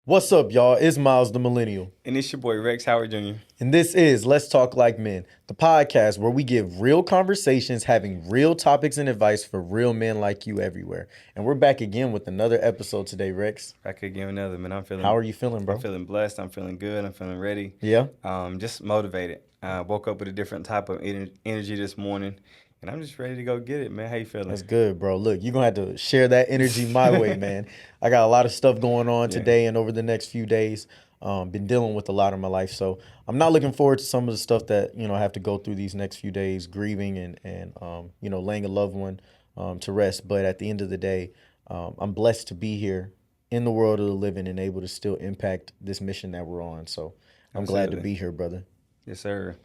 What's up, y'all? It's Miles the Millennial, And it's your boy Rex Howard Jr. and this is Let's Talk Like Men, the podcast where we give real conversations, having real topics and advice for real men like you everywhere. And we're back again with another episode today, Rex. Back again with another man. How are you feeling, I'm bro? feeling blessed. I'm feeling good. I'm feeling ready. Yeah, Just motivated. Woke up with a different type of energy this morning, and I'm just ready to go get it, man. How you that's feeling? good, bro. Look, you're going to have to share that energy my way, man. I got a lot of stuff going on Yeah. today and over the next few days. Been dealing with a lot in my life, so I'm not looking forward to some of the stuff that I have to go through these next few days, grieving and laying a loved one to rest. But at the end of the day, I'm blessed to be here in the world of the living and able to still impact this mission that we're on. So I'm glad to Absolutely. be here, brother. Yes, sir.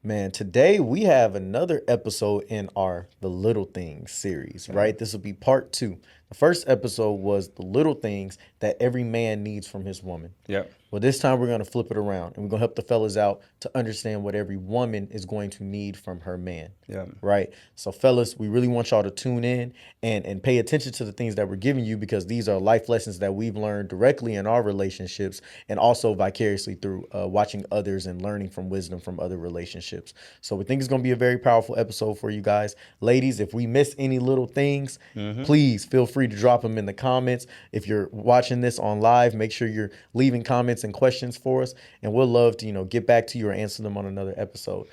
Man, today we have another episode in our The Little Things series, right? This will be part two. The first episode was the little things that every man needs from his woman. Yep. Well, this time we're going to flip it around and we're going to help the fellas out to understand what every woman is going to need from her man. Yep. Right? So, fellas, we really want y'all to tune in and pay attention to the things that we're giving you because these are life lessons that we've learned directly in our relationships and also vicariously through watching others and learning from wisdom from other relationships. So, we think it's going to be a very powerful episode for you guys. Ladies, if we miss any little things, please feel free to drop them in the comments. If you're watching this on live, make sure you're leaving comments and questions for us, and we'll love to get back to you or answer them on another episode.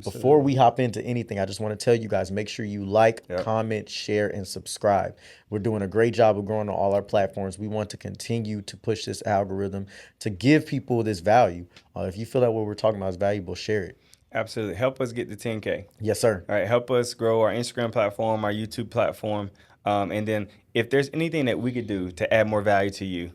Before we hop into anything, I just want to tell you guys, make sure you like, Yep. comment, share, and subscribe. We're doing a great job of growing on all our platforms. We want to continue to push this algorithm to give people this value. If you feel that what we're talking about is valuable, share it. Absolutely. Help us get to 10K. Yes, sir. All right. Help us grow our Instagram platform, our YouTube platform. And then if there's anything that we could do to add more value to you,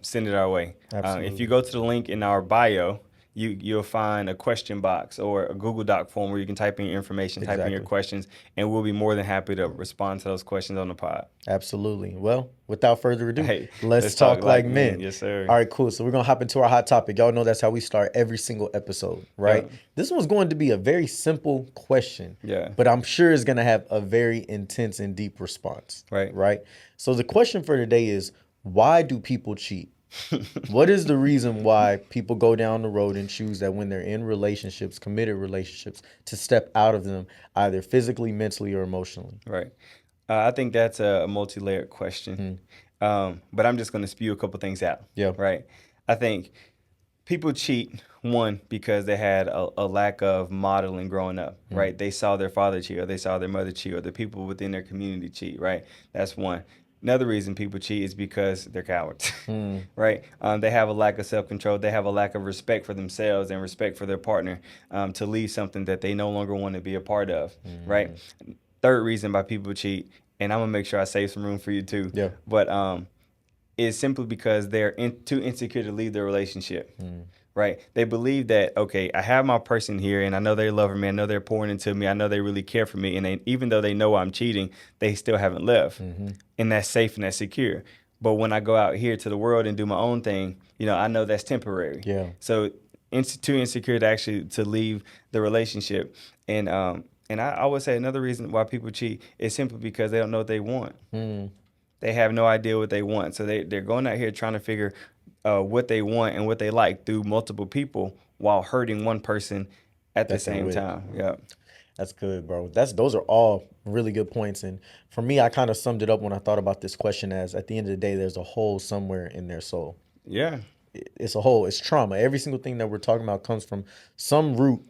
send it our way. If Absolutely. you go to the link in our bio, you'll find a question box or a Google Doc form where you can type in your information, type in your Exactly. questions, and we'll be more than happy to respond to those questions on the pod. Absolutely. Well, without further ado, Hey, let's talk like men. Yes, sir. All right, cool. So we're gonna hop into our hot topic. Y'all know that's how we start every single episode, right? Yeah. This one's going to be a very simple question, Yeah. but I'm sure it's gonna have a very intense and deep response. Right. Right. So the question for today is, why do people cheat? What is the reason why people go down the road and choose that when they're in relationships, committed relationships, to step out of them either physically, mentally, or emotionally? Right. I think that's a multi-layered question. But I'm just going to spew a couple things out. Yeah. Right. I think people cheat, one, because they had a lack of modeling growing up, right? They saw their father cheat, or they saw their mother cheat, or the people within their community cheat, right? That's one. Another reason people cheat is because they're cowards, right? They have a lack of self-control. They have a lack of respect for themselves and respect for their partner to leave something that they no longer want to be a part of, right? Third reason why people cheat, and I'm going to make sure I save some room for you too, Yeah. but is simply because they're too insecure to leave their relationship. Right? They believe that, okay, I have my person here and I know they love me. I know they're pouring into me. I know they really care for me. And even though they know I'm cheating, they still haven't left. And that's safe and that's secure. But when I go out here to the world and do my own thing, I know that's temporary. Yeah. So too insecure to actually to leave the relationship. And I would say another reason why people cheat is simply because they don't know what they want. They have no idea what they want. So they're going out here trying to figure what they want and what they like through multiple people while hurting one person at the That's same with. time. Yeah. That's good, bro. Those are all really good points. And for me, I kind of summed it up when I thought about this question as at the end of the day, there's a hole somewhere in their soul. Yeah. It's a hole. It's trauma. Every single thing that we're talking about comes from some root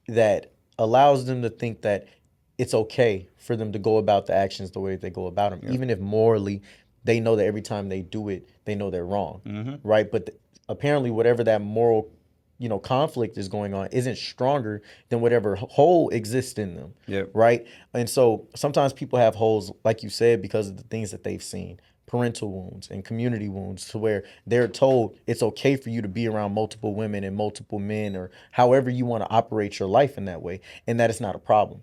that allows them to think that it's okay for them to go about the actions the way they go about them, even if morally they know that every time they do it, they know they're wrong, right? But apparently, whatever that moral, conflict is going on isn't stronger than whatever hole exists in them, Yep. right? And so sometimes people have holes, like you said, because of the things that they've seen. Parental wounds and community wounds to where they're told it's okay for you to be around multiple women and multiple men or however you want to operate your life in that way, and that it's not a problem.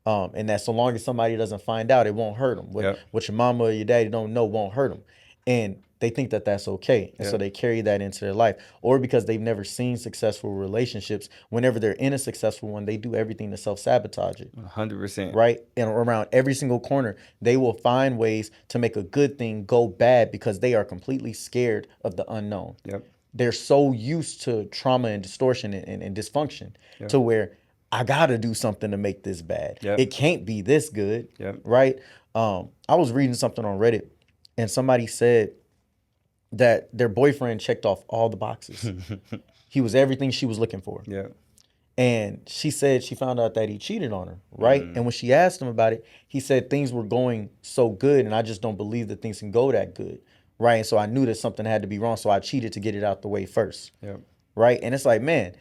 And that so long as somebody doesn't find out, it won't hurt them. Yep. What your mama or your daddy don't know won't hurt them. and they think that that's okay. And so Yeah. they carry that into their life. Or because they've never seen successful relationships, whenever they're in a successful one, they do everything to self-sabotage it. 100%. Right? And around every single corner, they will find ways to make a good thing go bad because they are completely scared of the unknown. Yep. They're so used to trauma and distortion and dysfunction Yep. to where I gotta do something to make this bad. Yep. It can't be this good. Yep. Right? I was reading something on Reddit and somebody said that their boyfriend checked off all the boxes. He was everything she was looking for. Yeah. And she said she found out that he cheated on her, right? And when she asked him about it, he said things were going so good, and I just don't believe that things can go that good, right? And so I knew that something had to be wrong, so I cheated to get it out the way first, Yep. right? And it's like, man,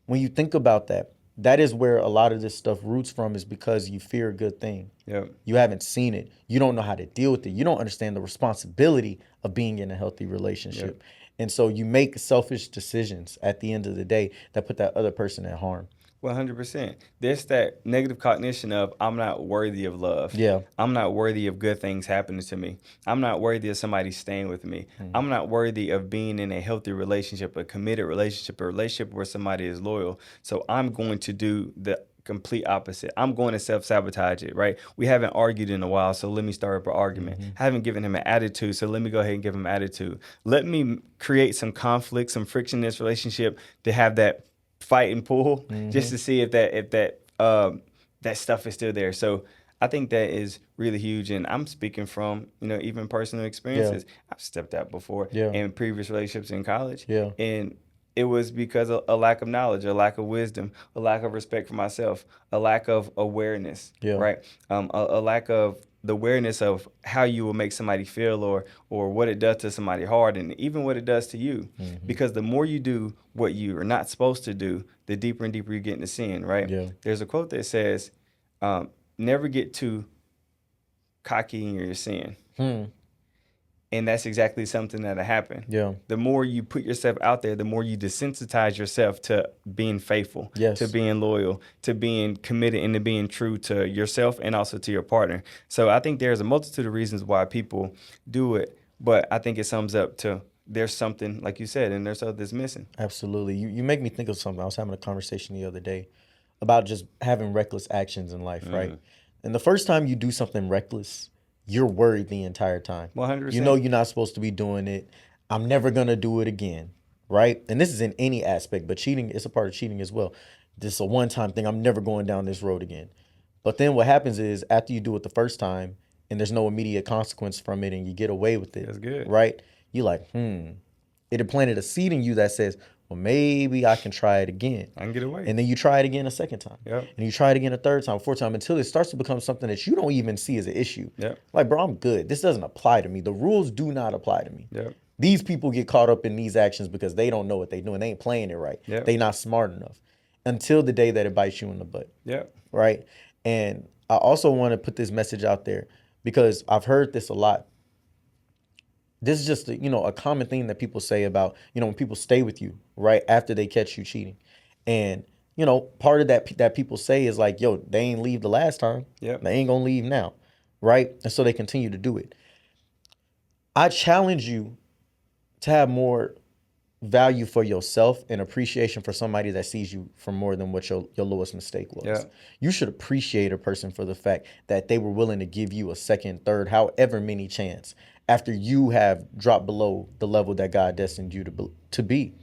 when you think about that, that is where a lot of this stuff roots from, is because you fear a good thing. Yep. You haven't seen it. You don't know how to deal with it. You don't understand the responsibility of being in a healthy relationship. And so you make selfish decisions at the end of the day that put that other person at harm. 100%. There's that negative cognition of I'm not worthy of love. Yeah. I'm not worthy of good things happening to me. I'm not worthy of somebody staying with me. I'm not worthy of being in a healthy relationship, a committed relationship, a relationship where somebody is loyal. So I'm going to do the complete opposite. I'm going to self-sabotage it, right? We haven't argued in a while, so let me start up an argument. I haven't given him an attitude, so let me go ahead and give him attitude. Let me create some conflict, some friction in this relationship to have that fight and pull, just to see if that stuff is still there. So I think that is really huge, and I'm speaking from even personal experiences. I've stepped out before in previous relationships in college, and it was because of a lack of knowledge, a lack of wisdom, a lack of respect for myself, a lack of awareness, right? A lack of the awareness of how you will make somebody feel, or what it does to somebody hard, and even what it does to you. Because the more you do what you are not supposed to do, the deeper and deeper you get into sin, right? There's a quote that says, never get too cocky in your sin. And that's exactly something that'll happen. The more you put yourself out there, the more you desensitize yourself to being faithful, to being loyal, to being committed, and to being true to yourself and also to your partner. So I think there's a multitude of reasons why people do it, but I think it sums up to there's something, like you said, and there's something that's missing. Absolutely. You make me think of something. I was having a conversation the other day about just having reckless actions in life, right? And the first time you do something reckless, you're worried the entire time. 100%. You know you're not supposed to be doing it. I'm never going to do it again, right? And this is in any aspect, but cheating is a part of cheating as well. This is a one-time thing. I'm never going down this road again. But then what happens is after you do it the first time and there's no immediate consequence from it and you get away with it, That's good. right? You're like, it had planted a seed in you that says, well, maybe I can try it again. I can get away. And then you try it again a second time. And you try it again a third time, fourth time, until it starts to become something that you don't even see as an issue. Like, bro, I'm good. This doesn't apply to me. The rules do not apply to me. These people get caught up in these actions because they don't know what they're doing. They ain't playing it right. They not smart enough until the day that it bites you in the butt. Right? And I also want to put this message out there because I've heard this a lot. This is just a common thing that people say about, when people stay with you right after they catch you cheating. And, part of that people say is like, yo, they ain't leave the last time. They ain't going to leave now. Right. And so they continue to do it. I challenge you to have more value for yourself and appreciation for somebody that sees you for more than what your lowest mistake was. You should appreciate a person for the fact that they were willing to give you a second, third, however many chance after you have dropped below the level that God destined you to be.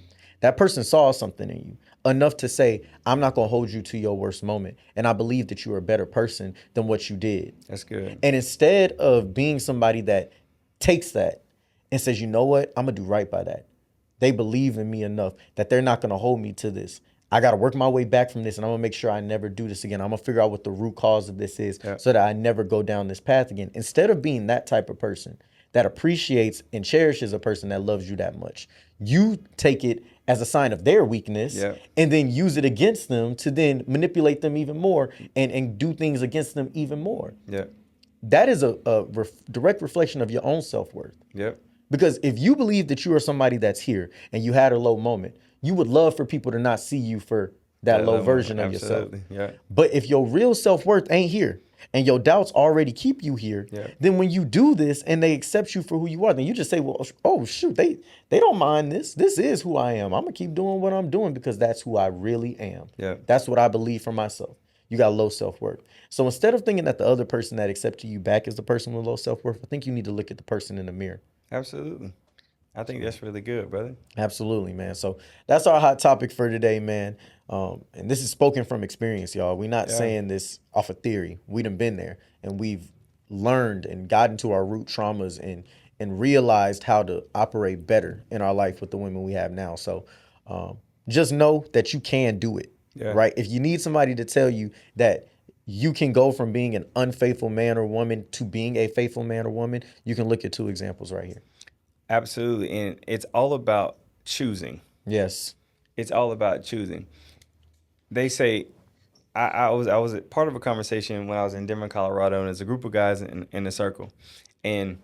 That person saw something in you enough to say, I'm not going to hold you to your worst moment. And I believe that you are a better person than what you did. That's good. And instead of being somebody that takes that and says, you know what, I'm going to do right by that. They believe in me enough that they're not going to hold me to this. I got to work my way back from this, and I'm going to make sure I never do this again. I'm going to figure out what the root cause of this is so that I never go down this path again. Instead of being that type of person that appreciates and cherishes a person that loves you that much, you take it as a sign of their weakness and then use it against them to then manipulate them even more and do things against them even more. That is a direct reflection of your own self-worth. Because if you believe that you are somebody that's here and you had a low moment, you would love for people to not see you for that low version of yourself. But if your real self-worth ain't here and your doubts already keep you here, Yeah. then when you do this and they accept you for who you are, then you just say, well, oh shoot, they don't mind this. This is who I am. I'm gonna keep doing what I'm doing because that's who I really am. Yeah. That's what I believe for myself. You got low self-worth. So instead of thinking that the other person that accepted you back is the person with low self-worth, I think you need to look at the person in the mirror. Absolutely. I think that's really good, brother. Absolutely, man. So that's our hot topic for today, man. And this is spoken from experience, y'all. We're not Yeah. saying this off of theory. We done been there, and we've learned and gotten to our root traumas and realized how to operate better in our life with the women we have now. So just know that you can do it, Yeah. right? If you need somebody to tell you that you can go from being an unfaithful man or woman to being a faithful man or woman, you can look at two examples right here. Absolutely. And it's all about choosing. Yes. It's all about choosing. They say, I was a part of a conversation when I was in Denver, Colorado, and there's a group of guys in a circle. And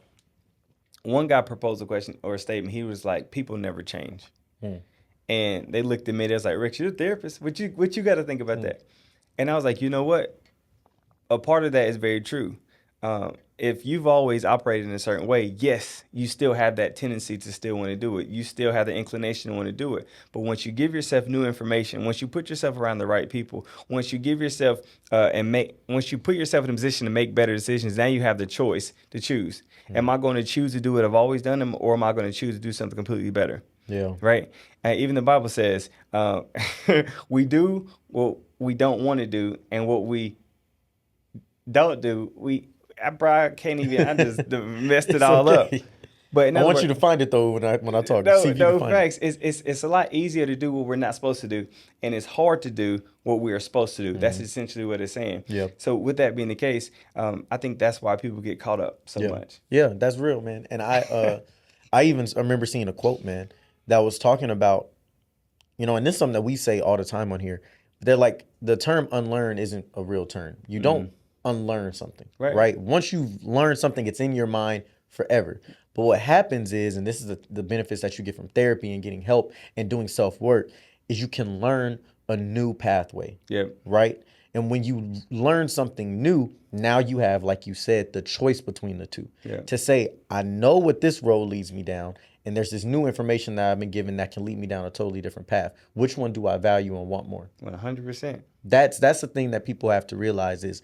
one guy proposed a question or a statement. He was like, people never change. And they looked at me, they was like, Rick, you're a therapist. What you got to think about that? And I was like, you know what? A part of that is very true. If you've always operated in a certain way, yes, you still have that tendency to still want to do it. You still have the inclination to want to do it. But once you give yourself new information, once you put yourself around the right people, once you give yourself once you put yourself in a position to make better decisions, now you have the choice to choose. Am I going to choose to do what I've always done, or am I going to choose to do something completely better? Yeah. Right. Even the Bible says we do what we don't want to do, and what we don't do, I can't even. I just messed it It's all okay. up. But in I other want words, you to find it though when I talk. no, See if you no can find it. facts. It's a lot easier to do what we're not supposed to do, and it's hard to do what we are supposed to do. That's essentially what it's saying. Yep. So with that being the case, I think that's why people get caught up so much. Yeah, that's real, man. And I even remember seeing a quote, man, that was talking about, and this is something that we say all the time on here. They're like, the term unlearn isn't a real term. You don't unlearn something, right? Once you've learned something, it's in your mind forever. But what happens is, and this is the benefits that you get from therapy and getting help and doing self-work, is you can learn a new pathway, Yep. right? And when you learn something new, now you have, like you said, the choice between the two. Yeah. To say, I know what this road leads me down, and there's this new information that I've been given that can lead me down a totally different path. Which one do I value and want more? 100%. That's the thing that people have to realize is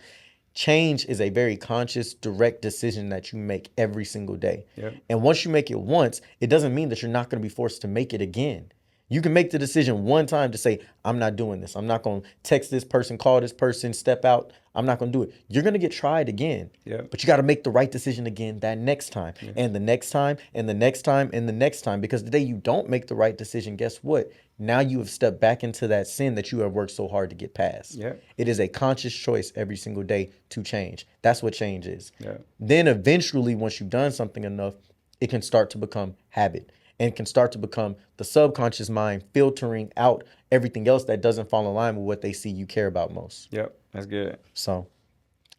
change is a very conscious, direct decision that you make every single day. Yep. And once you make it once, it doesn't mean that you're not going to be forced to make it again. You can make the decision one time to say, I'm not doing this. I'm not going to text this person, call this person, step out. I'm not going to do it. You're going to get tried again. Yep. But you got to make the right decision again that next time, and the next time, and the next time, and the next time. Because the day you don't make the right decision, guess what? Now you have stepped back into that sin that you have worked so hard to get past. Yep. It is a conscious choice every single day to change. That's what change is. Yep. Then eventually, once you've done something enough, it can start to become habit. And can start to become the subconscious mind filtering out everything else that doesn't fall in line with what they see you care about most. Yep. That's good. So,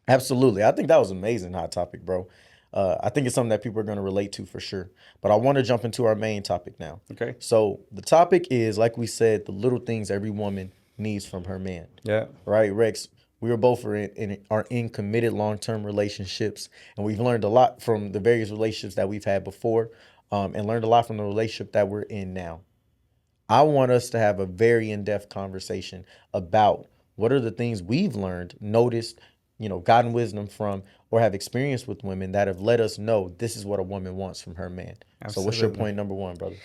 absolutely. I think that was an amazing hot topic, bro. I think it's something that people are going to relate to for sure. But I want to jump into our main topic now. Okay. So, the topic is, like we said, the little things every woman needs from her man. Yeah. Right, Rex? We are both are in committed long-term relationships, and we've learned a lot from the various relationships that we've had before. And learned a lot from the relationship that we're in now. I want us to have a very in-depth conversation about what are the things we've learned, noticed, gotten wisdom from, or have experienced with women that have let us know this is what a woman wants from her man. Absolutely. So what's your point number one, brother?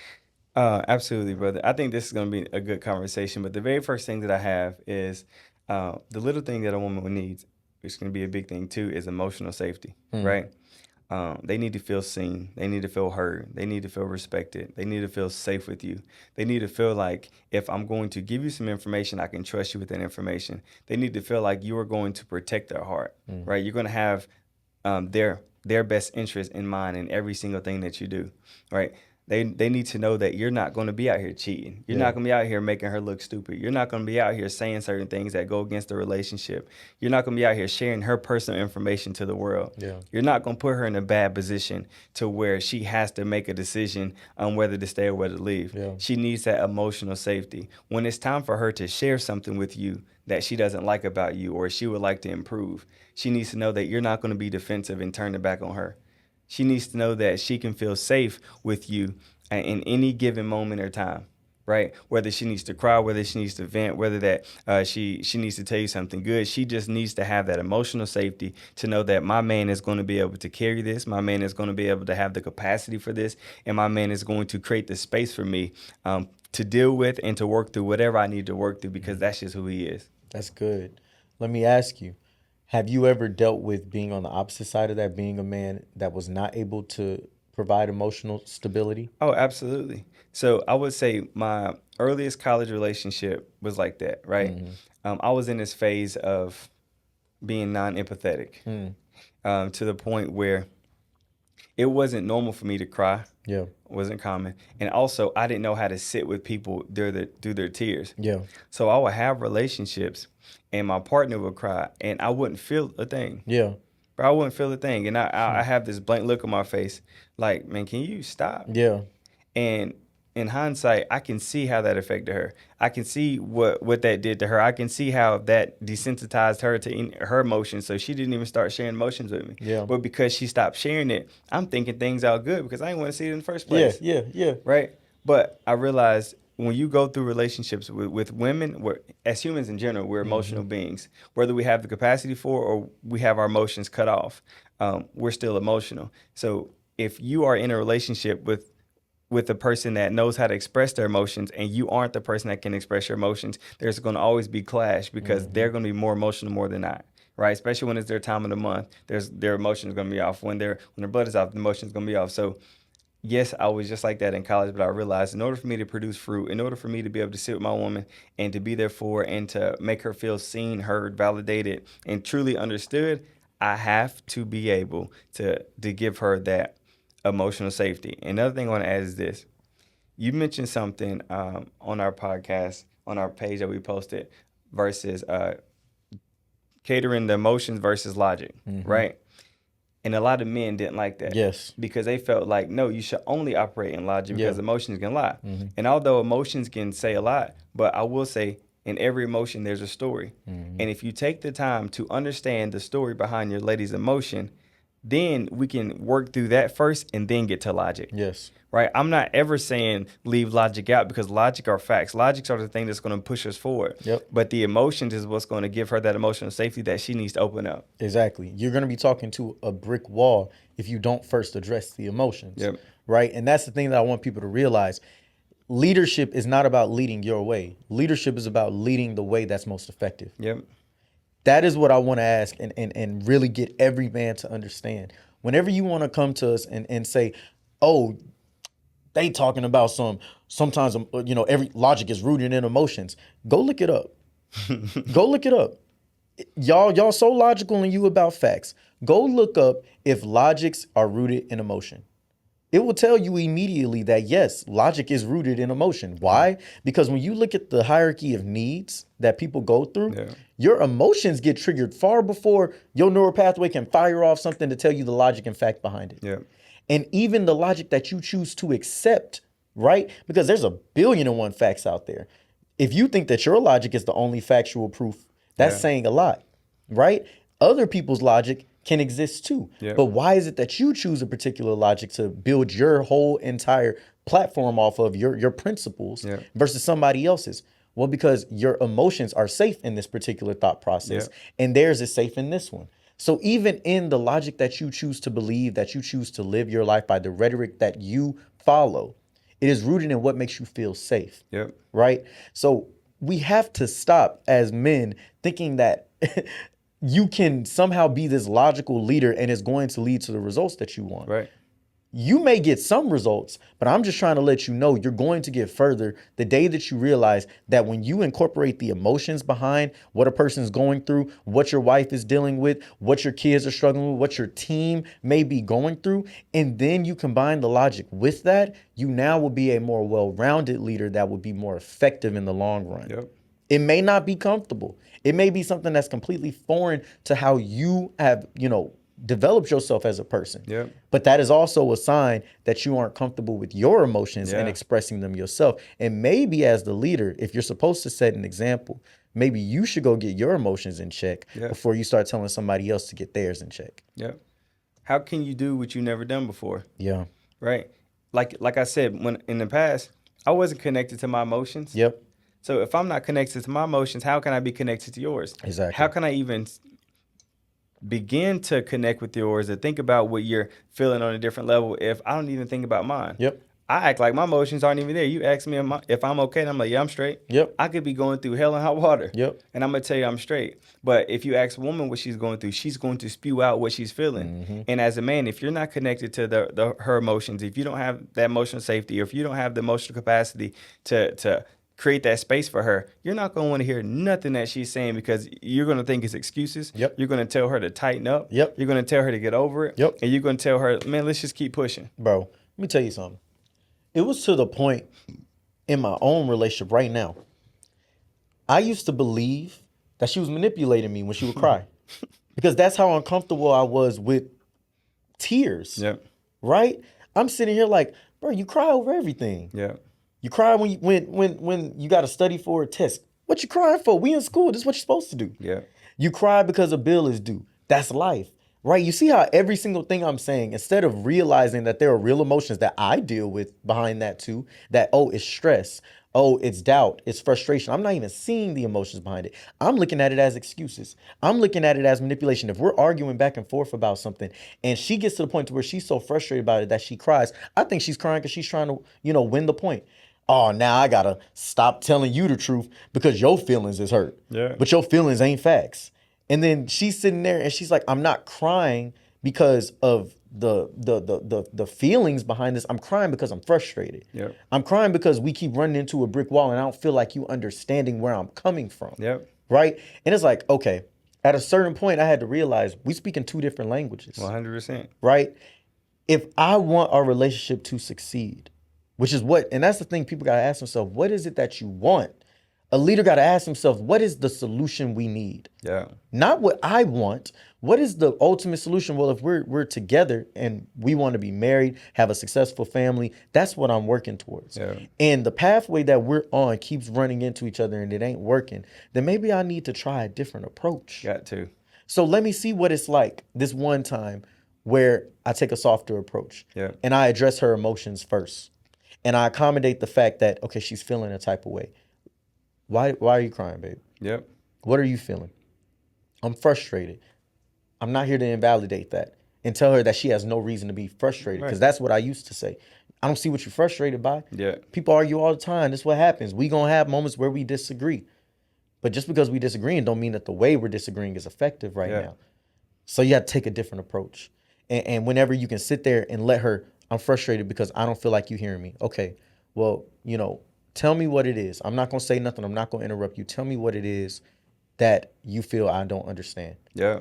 Absolutely, brother. I think this is going to be a good conversation. But the very first thing that I have is the little thing that a woman needs, which is going to be a big thing too, is emotional safety, right? They need to feel seen. They need to feel heard. They need to feel respected. They need to feel safe with you. They need to feel like if I'm going to give you some information, I can trust you with that information. They need to feel like you are going to protect their heart, right? You're going to have their best interest in mind in every single thing that you do, right? They need to know that you're not going to be out here cheating. You're not going to be out here making her look stupid. You're not going to be out here saying certain things that go against the relationship. You're not going to be out here sharing her personal information to the world. Yeah. You're not going to put her in a bad position to where she has to make a decision on whether to stay or whether to leave. Yeah. She needs that emotional safety. When it's time for her to share something with you that she doesn't like about you or she would like to improve, she needs to know that you're not going to be defensive and turn it back on her. She needs to know that she can feel safe with you in any given moment or time, right? Whether she needs to cry, whether she needs to vent, whether that she needs to tell you something good. She just needs to have that emotional safety to know that my man is going to be able to carry this. My man is going to be able to have the capacity for this. And my man is going to create the space for me to deal with and to work through whatever I need to work through, because that's just who he is. That's good. Let me ask you, have you ever dealt with being on the opposite side of that, being a man that was not able to provide emotional stability? Oh, absolutely. So I would say my earliest college relationship was like that, right? I was in this phase of being non-empathetic to the point where it wasn't normal for me to cry. Yeah. It wasn't common. And also, I didn't know how to sit with people through their tears. Yeah. So I would have relationships and my partner would cry and I wouldn't feel a thing. Yeah. Bro, I wouldn't feel a thing. And I have this blank look on my face like, man, can you stop? Yeah. And in hindsight, I can see how that affected her. I can see what that did to her. I can see how that desensitized her to her emotions. So she didn't even start sharing emotions with me. Yeah. But because she stopped sharing it, I'm thinking things out good because I didn't want to see it in the first place. Yeah. Right? But I realized when you go through relationships with women, as humans in general, we're emotional beings. Whether we have the capacity for or we have our emotions cut off, we're still emotional. So if you are in a relationship with a person that knows how to express their emotions and you aren't the person that can express your emotions, there's going to always be clash because they're going to be more emotional more than I, right? Especially when it's their time of the month, their emotions going to be off. When their blood is off, the emotions going to be off. So yes, I was just like that in college, but I realized in order for me to produce fruit, in order for me to be able to sit with my woman and to be there for her and to make her feel seen, heard, validated, and truly understood, I have to be able to give her that emotional safety. Another thing I want to add is this. You mentioned something on our podcast, on our page that we posted, versus catering the emotions versus logic, right? And a lot of men didn't like that. Yes. Because they felt like, no, you should only operate in logic because emotions can lie. And although emotions can say a lot, but I will say in every emotion, there's a story. And if you take the time to understand the story behind your lady's emotion, then we can work through that first and then get to logic. Yes. Right? I'm not ever saying leave logic out because logic are facts. Logics are the thing that's going to push us forward. Yep. But the emotions is what's going to give her that emotional safety that she needs to open up. Exactly. You're going to be talking to a brick wall if you don't first address the emotions. Yep. Right? And that's the thing that I want people to realize. Leadership is not about leading your way. Leadership is about leading the way that's most effective. Yep. That is what I want to ask and really get every man to understand. Whenever you want to come to us and say, oh, they talking about sometimes, every logic is rooted in emotions. Go look it up. Go look it up. Y'all so logical and you about facts. Go look up if logics are rooted in emotion. It will tell you immediately that, yes, logic is rooted in emotion. Why? Because when you look at the hierarchy of needs that people go through, your emotions get triggered far before your neural pathway can fire off something to tell you the logic and fact behind it. Yeah. And even the logic that you choose to accept, right? Because there's 1,000,000,001 facts out there. If you think that your logic is the only factual proof, that's saying a lot, right? Other people's logic can exist too. Yeah. But why is it that you choose a particular logic to build your whole entire platform off of your principles versus somebody else's? Well, because your emotions are safe in this particular thought process and theirs is safe in this one. So even in the logic that you choose to believe, that you choose to live your life by, the rhetoric that you follow, it is rooted in what makes you feel safe. Yep. Right? So we have to stop as men thinking that you can somehow be this logical leader and it's going to lead to the results that you want. Right. You may get some results, but I'm just trying to let you know you're going to get further the day that you realize that when you incorporate the emotions behind what a person's going through, what your wife is dealing with, what your kids are struggling with, what your team may be going through, and then you combine the logic with that, you now will be a more well-rounded leader that will be more effective in the long run. Yep. It may not be comfortable. It may be something that's completely foreign to how you have, developed yourself as a person. Yep. But that is also a sign that you aren't comfortable with your emotions and Yeah. expressing them yourself. And maybe as the leader, if you're supposed to set an example, maybe you should go get your emotions in check Yeah. before you start telling somebody else to get theirs in check. Yep. How can you do what you never done before? Yeah. Right. Like I said, when in the past, I wasn't connected to my emotions. Yep. So if I'm not connected to my emotions, how can I be connected to yours? Exactly. How can I even begin to connect with yours or think about what you're feeling on a different level if I don't even think about mine? Yep. I act like my emotions aren't even there. You ask me if I'm okay, and I'm like, yeah, I'm straight. Yep. I could be going through hell and hot water. Yep. And I'm going to tell you I'm straight. But if you ask a woman what she's going through, she's going to spew out what she's feeling. Mm-hmm. And as a man, if you're not connected to her emotions, if you don't have that emotional safety, or if you don't have the emotional capacity to create that space for her, you're not going to want to hear nothing that she's saying because you're going to think it's excuses. Yep. You're going to tell her to tighten up. Yep. You're going to tell her to get over it. Yep. And you're going to tell her, man, let's just keep pushing. Bro, let me tell you something. It was to the point in my own relationship right now. I used to believe that she was manipulating me when she would cry because that's how uncomfortable I was with tears. Yep. Right? I'm sitting here like, bro, you cry over everything. Yeah. You cry when you got to study for a test. What you crying for? We in school. This is what you're supposed to do. Yeah. You cry because a bill is due. That's life. Right? You see how every single thing I'm saying, instead of realizing that there are real emotions that I deal with behind that too, that, oh, it's stress. Oh, it's doubt. It's frustration. I'm not even seeing the emotions behind it. I'm looking at it as excuses. I'm looking at it as manipulation. If we're arguing back and forth about something and she gets to the point to where she's so frustrated about it that she cries, I think she's crying because she's trying to, win the point. Oh, now I got to stop telling you the truth because your feelings is hurt. Yeah. But your feelings ain't facts. And then she's sitting there and she's like, I'm not crying because of the feelings behind this. I'm crying because I'm frustrated. Yep. I'm crying because we keep running into a brick wall and I don't feel like you understanding where I'm coming from. Yep. Right? And it's like, okay, at a certain point I had to realize we speak in two different languages. 100%. Right? If I want our relationship to succeed, which is and that's the thing people got to ask themselves, what is it that you want? A leader got to ask himself, what is the solution we need? Yeah. Not what I want. What is the ultimate solution? Well, if we're together and we want to be married, have a successful family, that's what I'm working towards. Yeah. And the pathway that we're on keeps running into each other and it ain't working, then maybe I need to try a different approach. Got to. So let me see what it's like this one time where I take a softer approach. Yeah. And I address her emotions first. And I accommodate the fact that, okay, she's feeling a type of way. Why are you crying, babe? Yep. What are you feeling? I'm frustrated. I'm not here to invalidate that and tell her that she has no reason to be frustrated because that's what I used to say. I don't see what you're frustrated by. Yeah. People argue all the time. That's what happens. We gonna have moments where we disagree. But just because we disagree don't mean that the way we're disagreeing is effective right now. So you have to take a different approach. And whenever you can sit there and let her, I'm frustrated because I don't feel like you hearing me. Okay, well, tell me what it is. I'm not going to say nothing. I'm not going to interrupt you. Tell me what it is that you feel I don't understand. Yeah.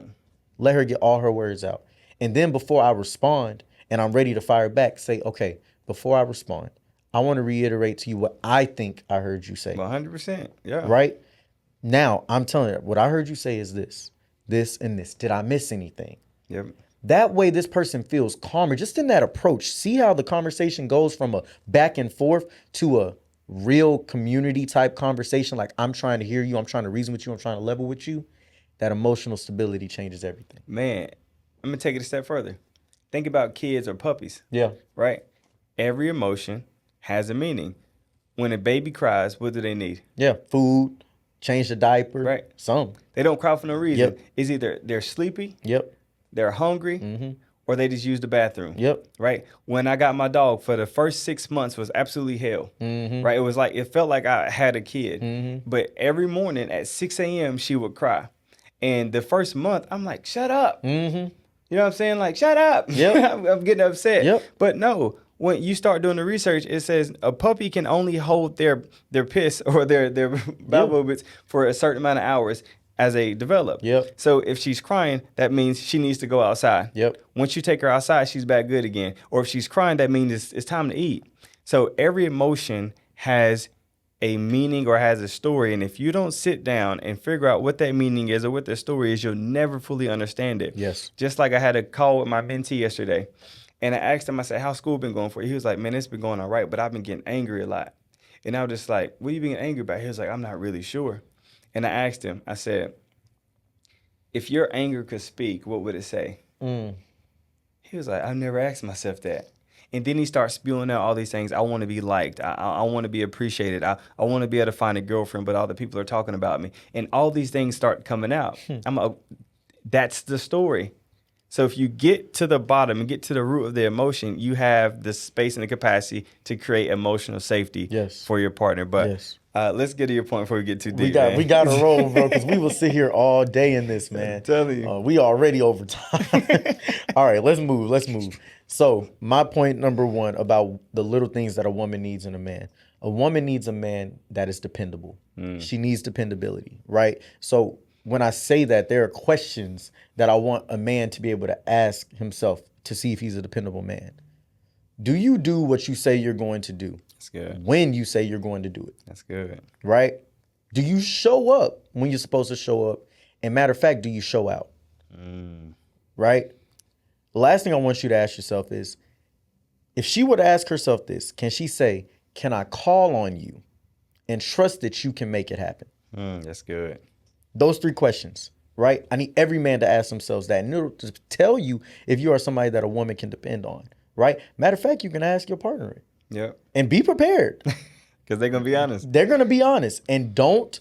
Let her get all her words out. And then before I respond and I'm ready to fire back, say, okay, before I respond, I want to reiterate to you what I think I heard you say. 100%. Yeah. Right? Now, I'm telling her, what I heard you say is this, and this. Did I miss anything? Yep. That way this person feels calmer just in that approach. See how the conversation goes from a back and forth to a real community type conversation. Like, I'm trying to hear you. I'm trying to reason with you. I'm trying to level with you. That emotional stability changes everything. Man, I'm going to take it a step further. Think about kids or puppies. Yeah. Right? Every emotion has a meaning. When a baby cries, what do they need? Yeah. Food, change the diaper. Right. Some. They don't cry for no reason. Yep. It's either they're sleepy, Yep. they're hungry, or they just use the bathroom. Yep. Right? When I got my dog, for the first 6 months was absolutely hell. Right? It felt like I had a kid. But every morning at 6 a.m. she would cry. And the first month, I'm like, shut up. You know what I'm saying? Like, shut up. Yep. I'm getting upset. Yep. But no, when you start doing the research, it says a puppy can only hold their piss or their bowel movements for a certain amount of hours as they develop. Yep. So if she's crying, that means she needs to go outside. Yep. Once you take her outside, she's back good again. Or if she's crying, that means it's time to eat. So every emotion has a meaning or has a story. And if you don't sit down and figure out what that meaning is or what the story is, you'll never fully understand it. Yes. Just like I had a call with my mentee yesterday. And I asked him, I said, how's school been going for you? He was like, man, it's been going all right, but I've been getting angry a lot. And I was just like, what are you being angry about? He was like, I'm not really sure. And I asked him, I said, if your anger could speak, what would it say? He was like, I've never asked myself that. And then he starts spewing out all these things. I want to be liked. I want to be appreciated. I want to be able to find a girlfriend, but all the people are talking about me. And all these things start coming out. That's the story. So if you get to the bottom and get to the root of the emotion, you have the space and the capacity to create emotional safety for your partner. But let's get to your point before we get too deep. We got to roll, bro, because we will sit here all day in this, man. I'm telling you. We already over time. All right, let's move. So my point number one about the little things that a woman needs in a man. A woman needs a man that is dependable. She needs dependability, right? So when I say that, there are questions that I want a man to be able to ask himself to see if he's a dependable man. Do you do what you say you're going to do? That's good. When you say you're going to do it. That's good. Right? Do you show up when you're supposed to show up? And matter of fact, do you show out? Right? The last thing I want you to ask yourself is, if she were to ask herself this, can she say, can I call on you and trust that you can make it happen? That's good. Those three questions, right? I need every man to ask themselves that, and it'll tell you if you are somebody that a woman can depend on, right? Matter of fact, you can ask your partner it. Yep. And be prepared. Because they're going to be honest. They're going to be honest. And don't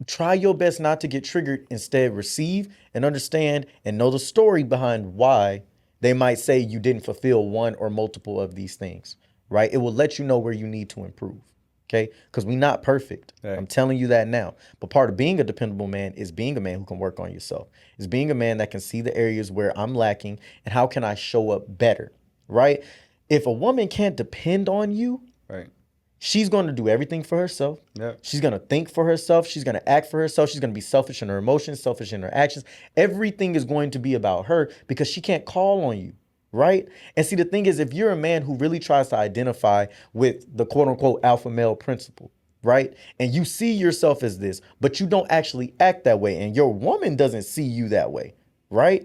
try your best not to get triggered. Instead, receive and understand and know the story behind why they might say you didn't fulfill one or multiple of these things, right? It will let you know where you need to improve. Okay, because we're not perfect. Right. I'm telling you that now. But part of being a dependable man is being a man who can work on yourself. Is being a man that can see the areas where I'm lacking and how can I show up better, right? If a woman can't depend on you, right, she's going to do everything for herself. Yep. She's going to think for herself. She's going to act for herself. She's going to be selfish in her emotions, selfish in her actions. Everything is going to be about her because she can't call on you. Right? And see, the thing is, if you're a man who really tries to identify with the quote unquote alpha male principle, right? And you see yourself as this, but you don't actually act that way. And your woman doesn't see you that way, right?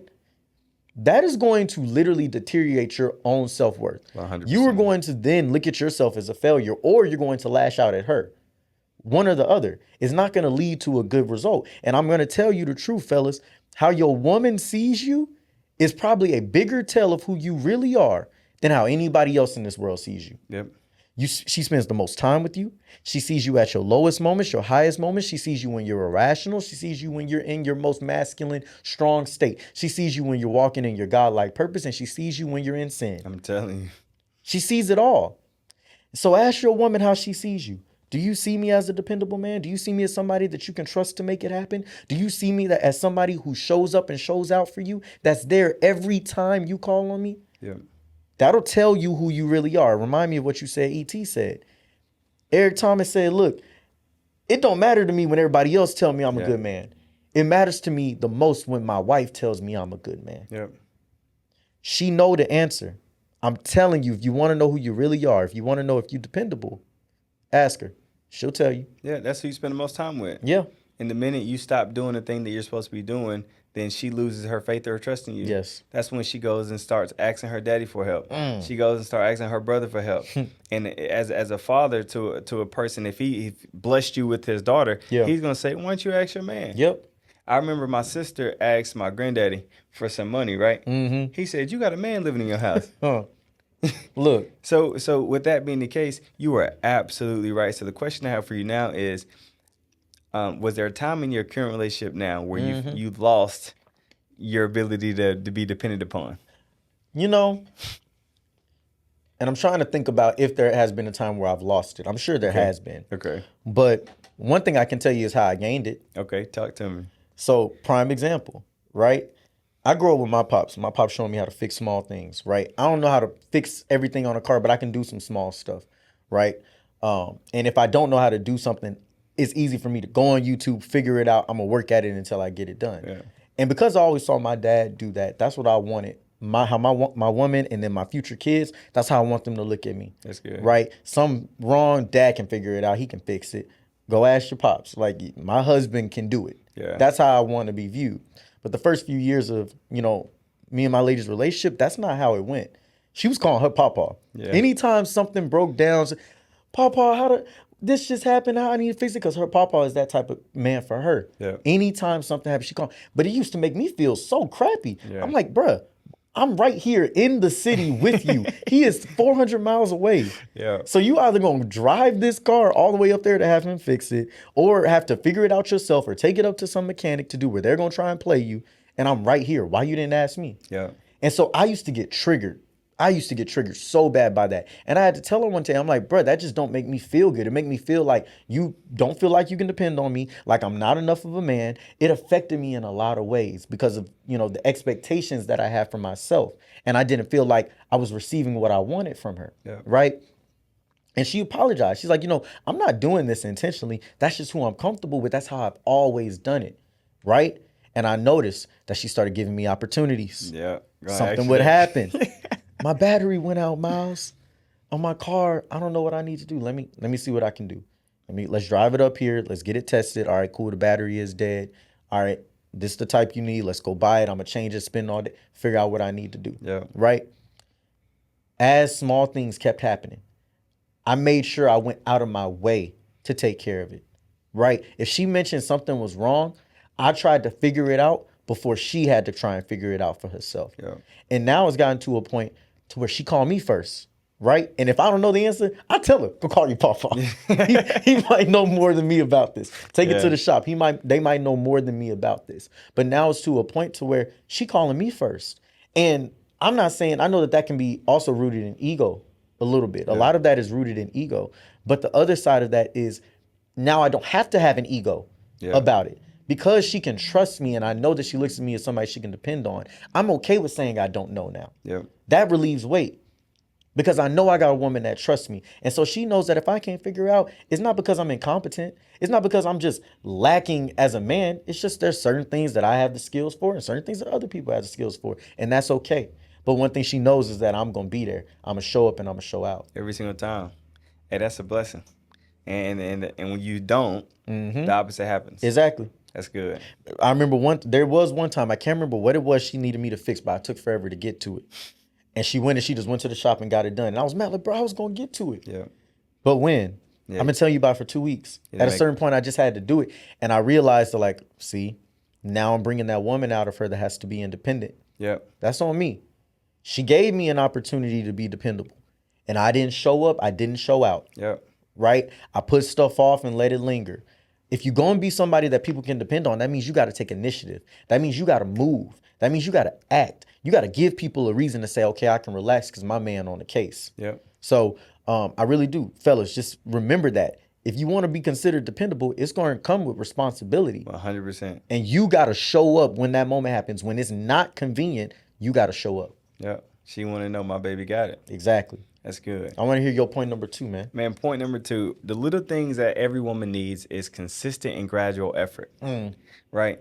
That is going to literally deteriorate your own self-worth. 100%. You are going to then look at yourself as a failure, or you're going to lash out at her. One or the other is not going to lead to a good result. And I'm going to tell you the truth, fellas, how your woman sees you is probably a bigger tell of who you really are than how anybody else in this world sees you. Yep. She spends the most time with you. She sees you at your lowest moments, your highest moments. She sees you when you're irrational. She sees you when you're in your most masculine, strong state. She sees you when you're walking in your godlike purpose, and she sees you when you're in sin. I'm telling you. She sees it all. So ask your woman how she sees you. Do you see me as a dependable man? Do you see me as somebody that you can trust to make it happen? Do you see me as somebody who shows up and shows out for you? That's there every time you call on me? Yeah. That'll tell you who you really are. Remind me of what you said E.T. said. Eric Thomas said, look, it don't matter to me when everybody else tell me I'm a good man. It matters to me the most when my wife tells me I'm a good man. Yep. She know the answer. I'm telling you, if you want to know who you really are, if you want to know if you're dependable, ask her. She'll tell you. Yeah, that's who you spend the most time with. Yeah. And the minute you stop doing the thing that you're supposed to be doing, then she loses her faith or trust in you. Yes. That's when she goes and starts asking her daddy for help. She goes and starts asking her brother for help. And as a father to a person, if he blessed you with his daughter, he's going to say, why don't you ask your man? Yep. I remember my sister asked my granddaddy for some money, right? Mm-hmm. He said, you got a man living in your house. Look. So with that being the case, you are absolutely right. So the question I have for you now is, was there a time in your current relationship now where you've lost your ability to be dependent upon? You know, and I'm trying to think about if there has been a time where I've lost it. I'm sure there has been. Okay. But one thing I can tell you is how I gained it. Okay, talk to me. So prime example, right? I grew up with my pops. My pops showing me how to fix small things, right? I don't know how to fix everything on a car, but I can do some small stuff, right? And if I don't know how to do something, it's easy for me to go on YouTube, figure it out. I'm gonna work at it until I get it done. Yeah. And because I always saw my dad do that, that's what I wanted. My woman and then my future kids. That's how I want them to look at me. That's good. Right? Some wrong, dad can figure it out. He can fix it. Go ask your pops. Like my husband can do it. Yeah. That's how I want to be viewed. But the first few years of, me and my lady's relationship, that's not how it went. She was calling her papa. Yeah. Anytime something broke down, papa, this just happened? How I need to fix it? Because her papa is that type of man for her. Yeah. Anytime something happened, she called. But it used to make me feel so crappy. Yeah. I'm like, bruh, I'm right here in the city with you. He is 400 miles away. Yeah. So you either going to drive this car all the way up there to have him fix it, or have to figure it out yourself, or take it up to some mechanic to do where they're going to try and play you. And I'm right here. Why you didn't ask me? Yeah. And so I used to get triggered. I used to get triggered so bad by that. And I had to tell her one day, I'm like, bro, that just don't make me feel good. It make me feel like you don't feel like you can depend on me, like I'm not enough of a man. It affected me in a lot of ways because of, the expectations that I have for myself. And I didn't feel like I was receiving what I wanted from her. Yeah. Right? And she apologized. She's like, I'm not doing this intentionally. That's just who I'm comfortable with. That's how I've always done it. Right? And I noticed that she started giving me opportunities. Yeah. Something would happen. My battery went out, Miles, on my car. I don't know what I need to do. Let me see what I can do. Let's drive it up here. Let's get it tested. All right, cool. The battery is dead. All right, this is the type you need. Let's go buy it. I'm gonna change it, spend all day, figure out what I need to do. Yeah. Right? As small things kept happening, I made sure I went out of my way to take care of it. Right? If she mentioned something was wrong, I tried to figure it out before she had to try and figure it out for herself. Yeah. And now it's gotten to a point to where she called me first, right? And if I don't know the answer, I tell her, go call your papa. he might know more than me about this. Take it to the shop. They might know more than me about this. But now it's to a point to where she calling me first. And I'm not saying, I know that can be also rooted in ego a little bit. A lot of that is rooted in ego. But the other side of that is now I don't have to have an ego about it. Because she can trust me and I know that she looks at me as somebody she can depend on, I'm okay with saying I don't know now. Yeah. That relieves weight because I know I got a woman that trusts me. And so she knows that if I can't figure it out, it's not because I'm incompetent. It's not because I'm just lacking as a man. It's just there's certain things that I have the skills for and certain things that other people have the skills for. And that's okay. But one thing she knows is that I'm going to be there. I'm going to show up and I'm going to show out. Every single time. Hey, that's a blessing. And when you don't, the opposite happens. Exactly. That's good. I remember there was one time, I can't remember what it was she needed me to fix, but I took forever to get to it. And she just went to the shop and got it done. And I was mad, like, bro, I was going to get to it. Yeah. But when? Yeah. I've been telling you about it for 2 weeks. At a certain point, I just had to do it. And I realized that, see, now I'm bringing that woman out of her that has to be independent. Yeah. That's on me. She gave me an opportunity to be dependable. And I didn't show up. I didn't show out. Yeah. Right? I put stuff off and let it linger. If you're going to be somebody that people can depend on, that means you got to take initiative. That means you got to move. That means you got to act. You got to give people a reason to say, okay, I can relax because my man on the case. Yeah. So I really do. Fellas, just remember that. If you want to be considered dependable, it's going to come with responsibility. 100%. And you got to show up when that moment happens. When it's not convenient, you got to show up. Yeah. She want to know my baby got it. Exactly. That's good. I want to hear your point number 2, man. Man, point number 2, the little things that every woman needs is consistent and gradual effort, right?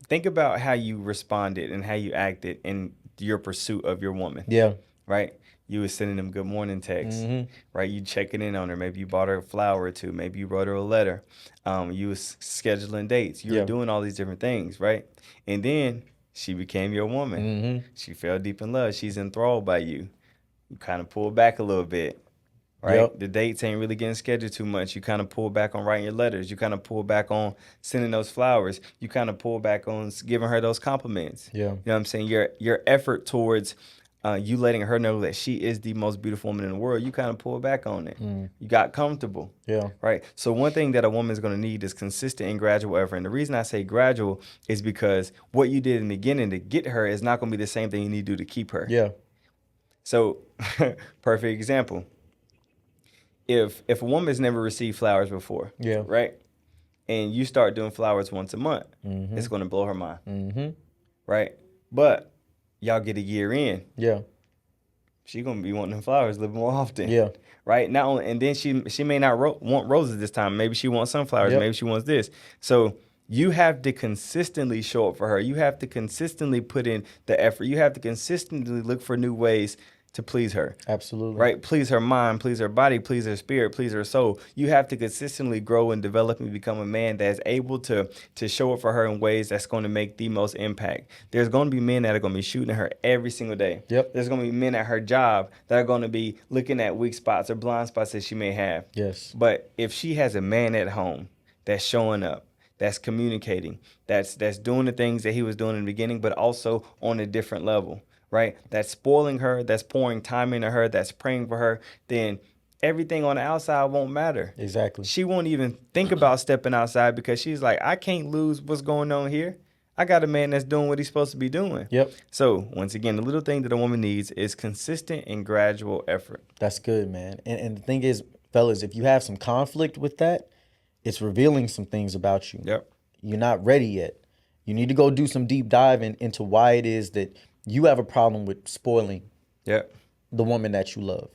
Think about how you responded and how you acted in your pursuit of your woman. Yeah. Right? You was sending them good morning texts, right? You checking in on her. Maybe you bought her a flower or two. Maybe you wrote her a letter. You was scheduling dates. You were doing all these different things, right? And then she became your woman. She fell deep in love. She's enthralled by you. You kind of pull back a little bit, right? Yep. The dates ain't really getting scheduled too much. You kind of pull back on writing your letters. You kind of pull back on sending those flowers. You kind of pull back on giving her those compliments. Yeah. You know what I'm saying? Your effort towards you letting her know that she is the most beautiful woman in the world, you kind of pull back on it. You got comfortable. Yeah. Right? So one thing that a woman's going to need is consistent and gradual effort. And the reason I say gradual is because what you did in the beginning to get her is not going to be the same thing you need to do to keep her. Yeah. So, perfect example. If a woman's never received flowers before, right, and you start doing flowers once a month, it's going to blow her mind, right? But y'all get a year in, Yeah. she gonna be wanting them flowers a little more often. Yeah. Right? Not only, and then she may not want roses this time. Maybe she wants sunflowers. Yep. Maybe she wants this. So you have to consistently show up for her. You have to consistently put in the effort. You have to consistently look for new ways to please her. Absolutely. Right? Please her mind, please her body, please her spirit, please her soul. You have to consistently grow and develop and become a man that's able to show up for her in ways that's going to make the most impact. There's going to be men that are going to be shooting at her every single day. Yep. There's going to be men at her job that are going to be looking at weak spots or blind spots that she may have. Yes. But if she has a man at home that's showing up, that's communicating, that's doing the things that he was doing in the beginning, but also on a different level, right? That's spoiling her, that's pouring time into her, that's praying for her, then everything on the outside won't matter. Exactly. She won't even think about stepping outside because she's like, I can't lose what's going on here. I got a man that's doing what he's supposed to be doing. Yep. So once again, the little thing that a woman needs is consistent and gradual effort. That's good, man. And the thing is, fellas, if you have some conflict with that, it's revealing some things about you. Yep. You're not ready yet. You need to go do some deep diving into why it is that you have a problem with spoiling Yep. the woman that you love.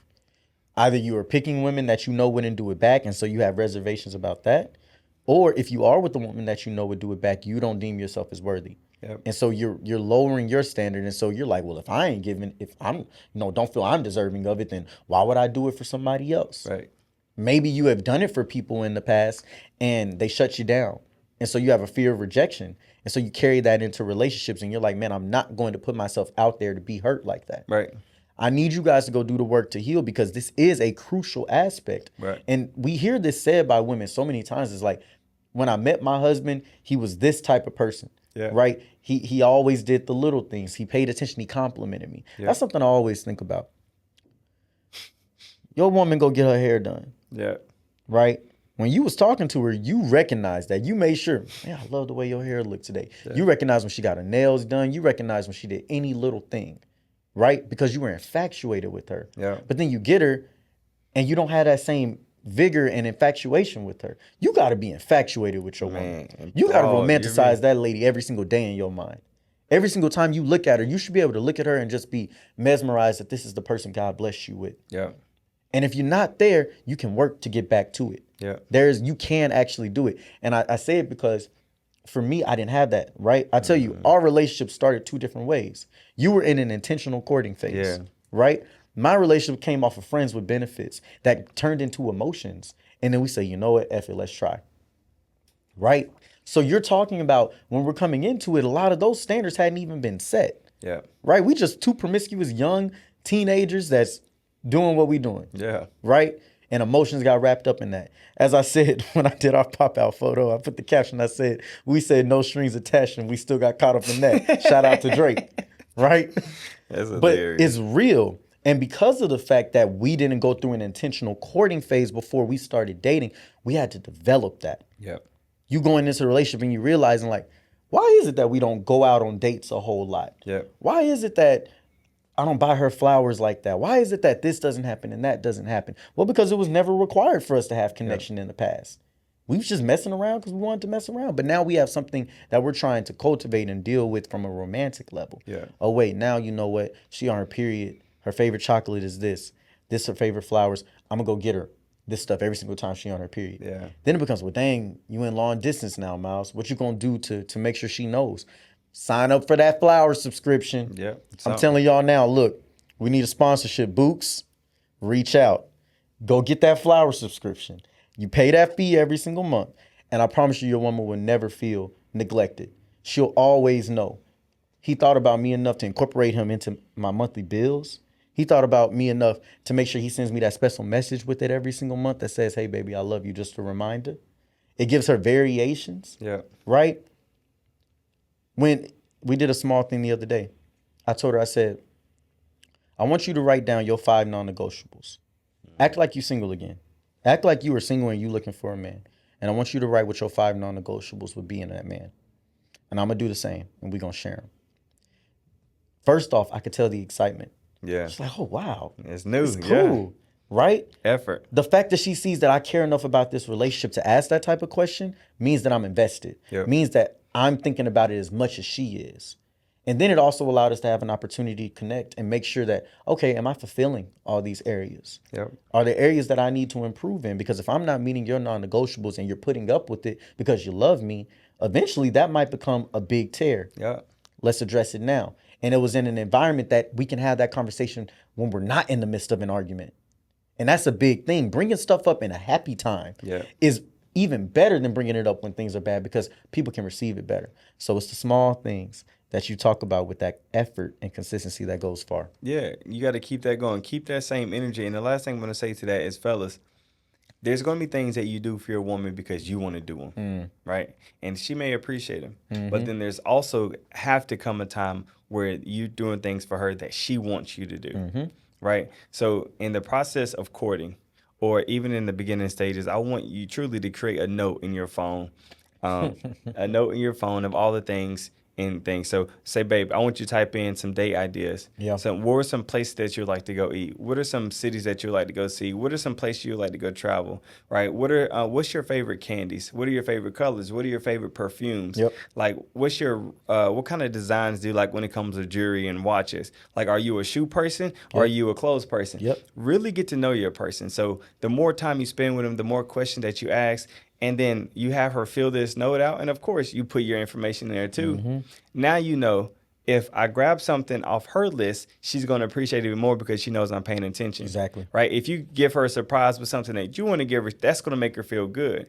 Either you are picking women that you know wouldn't do it back, and so you have reservations about that. Or if you are with the woman that you know would do it back, you don't deem yourself as worthy. Yep. And so you're lowering your standard. And so you're like, well, if I'm don't feel I'm deserving of it, then why would I do it for somebody else? Right. Maybe you have done it for people in the past and they shut you down. And so you have a fear of rejection. And so you carry that into relationships and you're like, man, I'm not going to put myself out there to be hurt like that. Right. I need you guys to go do the work to heal because this is a crucial aspect. Right. And we hear this said by women so many times. It's like, when I met my husband, he was this type of person. Yeah. Right? He always did the little things. He paid attention. He complimented me. Yeah. That's something I always think about. Your woman go get her hair done. Yeah. Right? When you was talking to her, you recognized that. You made sure, man, I love the way your hair looked today. Yeah. You recognized when she got her nails done. You recognized when she did any little thing. Right? Because you were infatuated with her. Yeah. But then you get her and you don't have that same vigor and infatuation with her. You got to be infatuated with your woman. You got to romanticize that lady every single day in your mind. Every single time you look at her, you should be able to look at her and just be mesmerized that this is the person God blessed you with. Yeah. And if you're not there, you can work to get back to it. Yeah. You can actually do it. And I say it because for me, I didn't have that, right? I tell you, our relationship started two different ways. You were in an intentional courting phase, right? My relationship came off of friends with benefits that turned into emotions. And then we say, you know what, F it, let's try. Right? So you're talking about when we're coming into it, a lot of those standards hadn't even been set. Yeah. Right? We just two promiscuous young teenagers that's doing what we doing. Yeah. Right? And emotions got wrapped up in that. As I said, when I did our pop-out photo, I put the caption, I said, we said no strings attached and we still got caught up in that. Shout out to Drake. Right? That's hilarious. But it's real. And because of the fact that we didn't go through an intentional courting phase before we started dating, we had to develop that. Yep. You going into a relationship and you realizing like, why is it that we don't go out on dates a whole lot? Yep. Why is it that I don't buy her flowers like that? Why is it that this doesn't happen and that doesn't happen? Well, because it was never required for us to have connection in the past. We was just messing around because we wanted to mess around. But now we have something that we're trying to cultivate and deal with from a romantic level. Yeah. Oh, wait, now you know what? She on her period. Her favorite chocolate is this. This her favorite flowers. I'm going to go get her this stuff every single time she on her period. Yeah. Then it becomes, well, dang, you in long distance now, Miles. What you going to do to make sure she knows? Sign up for that flower subscription. Yeah. I'm telling y'all now, look, we need a sponsorship. Books, reach out. Go get that flower subscription. You pay that fee every single month. And I promise you, your woman will never feel neglected. She'll always know. He thought about me enough to incorporate him into my monthly bills. He thought about me enough to make sure he sends me that special message with it every single month that says, hey, baby, I love you, just a reminder. It gives her variations. Yeah. Right? When we did a small thing the other day, I told her, I said, I want you to write down your 5 non-negotiables. Act like you're single again. Act like you were single and you looking for a man. And I want you to write what your 5 non-negotiables would be in that man. And I'm going to do the same, and we're going to share them. First off, I could tell the excitement. Yeah. She's like, oh, wow. It's new. It's cool, right? Effort. The fact that she sees that I care enough about this relationship to ask that type of question means that I'm invested. Yep. Means that I'm thinking about it as much as she is. And then it also allowed us to have an opportunity to connect and make sure that, okay, am I fulfilling all these areas? Yep. Are there areas that I need to improve in? Because if I'm not meeting your non-negotiables and you're putting up with it because you love me, eventually that might become a big tear. Yep. Let's address it now. And it was in an environment that we can have that conversation when we're not in the midst of an argument. And that's a big thing. Bringing stuff up in a happy time Yeah. is even better than bringing it up when things are bad because people can receive it better. So it's the small things that you talk about with that effort and consistency that goes far. Yeah, you got to keep that going. Keep that same energy. And the last thing I'm going to say to that is, fellas, there's going to be things that you do for your woman because you want to do them, right? And she may appreciate them. But then there's also have to come a time where you're doing things for her that she wants you to do, right? So in the process of courting, or even in the beginning stages, I want you truly to create a note in your phone, a note in your phone of all the things and things. So say, babe, I want you to type in some date ideas. Yeah. So what are some places that you'd like to go eat? What are some cities that you'd like to go see? What are some places you'd like to go travel? Right? What's your favorite candies? What are your favorite colors? What are your favorite perfumes? Yep. Like, what's your what kind of designs do you like when it comes to jewelry and watches? Like, are you a shoe person or are you a clothes person? Yep. Really get to know your person. So the more time you spend with them, the more questions that you ask. And then you have her fill this note out. And of course, you put your information in there too. Now you know if I grab something off her list, she's going to appreciate it even more because she knows I'm paying attention. Exactly. Right? If you give her a surprise with something that you want to give her, that's going to make her feel good.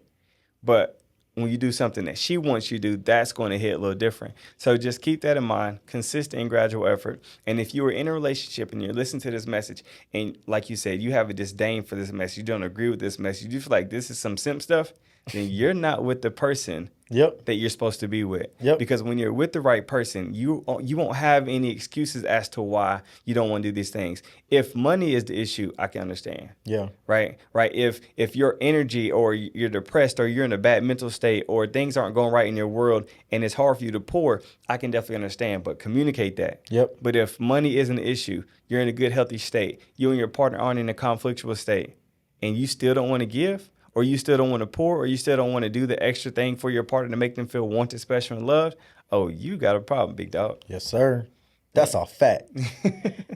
But when you do something that she wants you to do, that's going to hit a little different. So just keep that in mind, consistent and gradual effort. And if you are in a relationship and you're listening to this message, and like you said, you have a disdain for this message, you don't agree with this message, you feel like this is some simp stuff, then you're not with the person Yep. that you're supposed to be with. Yep. Because when you're with the right person, you won't have any excuses as to why you don't want to do these things. If money is the issue, I can understand. Yeah. Right. If your energy or you're depressed or you're in a bad mental state or things aren't going right in your world and it's hard for you to pour, I can definitely understand. But communicate that. Yep. But if money isn't an issue, you're in a good, healthy state, you and your partner aren't in a conflictual state, and you still don't want to give, or you still don't want to pour, or you still don't want to do the extra thing for your partner to make them feel wanted, special, and loved, oh, you got a problem, big dog. Yes, sir. That's a fact.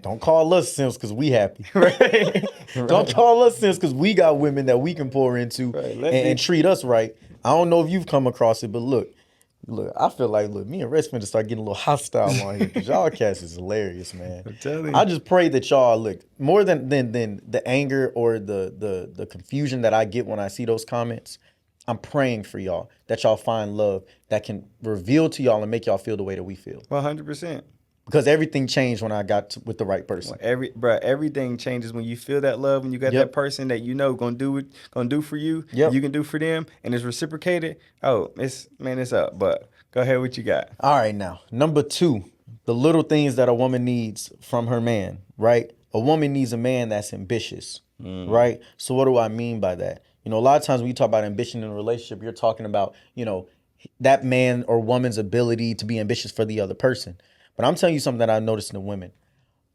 Don't call us simps because we happy. Right. Don't call us simps because we got women that we can pour into Right. and treat us right. I don't know if you've come across it, but look, I feel like, me and Reds finna start getting a little hostile on here because y'all cats is hilarious, man. I'm telling you. I just pray that y'all, look, more than the anger or the confusion that I get when I see those comments, I'm praying for y'all that y'all find love that can reveal to y'all and make y'all feel the way that we feel. 100%. Because everything changed when I got with the right person. Everything changes when you feel that love, when you got that person that you know gonna do for you, you can do for them, and it's reciprocated. Oh, it's up. But go ahead, what you got? All right, now, number 2, the little things that a woman needs from her man, right? A woman needs a man that's ambitious, right? So what do I mean by that? A lot of times when you talk about ambition in a relationship, you're talking about, that man or woman's ability to be ambitious for the other person. But I'm telling you something that I noticed in the women.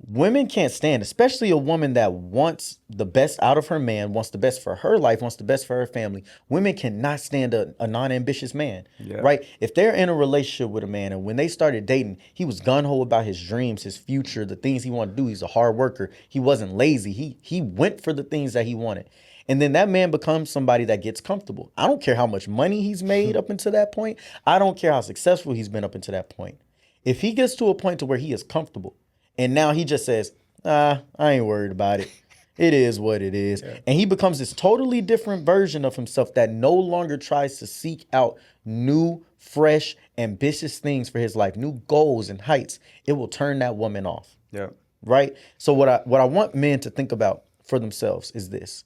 Women can't stand, especially a woman that wants the best out of her man, wants the best for her life, wants the best for her family. Women cannot stand a non-ambitious man, right? If they're in a relationship with a man and when they started dating, he was gung-ho about his dreams, his future, the things he wanted to do. He's a hard worker. He wasn't lazy. He went for the things that he wanted. And then that man becomes somebody that gets comfortable. I don't care how much money he's made up until that point. I don't care how successful he's been up until that point. If he gets to a point to where he is comfortable and now he just says, I ain't worried about it. It is what it is. Yeah. And he becomes this totally different version of himself that no longer tries to seek out new, fresh, ambitious things for his life, new goals and heights. It will turn that woman off. Yeah. Right? So what I want men to think about for themselves is this.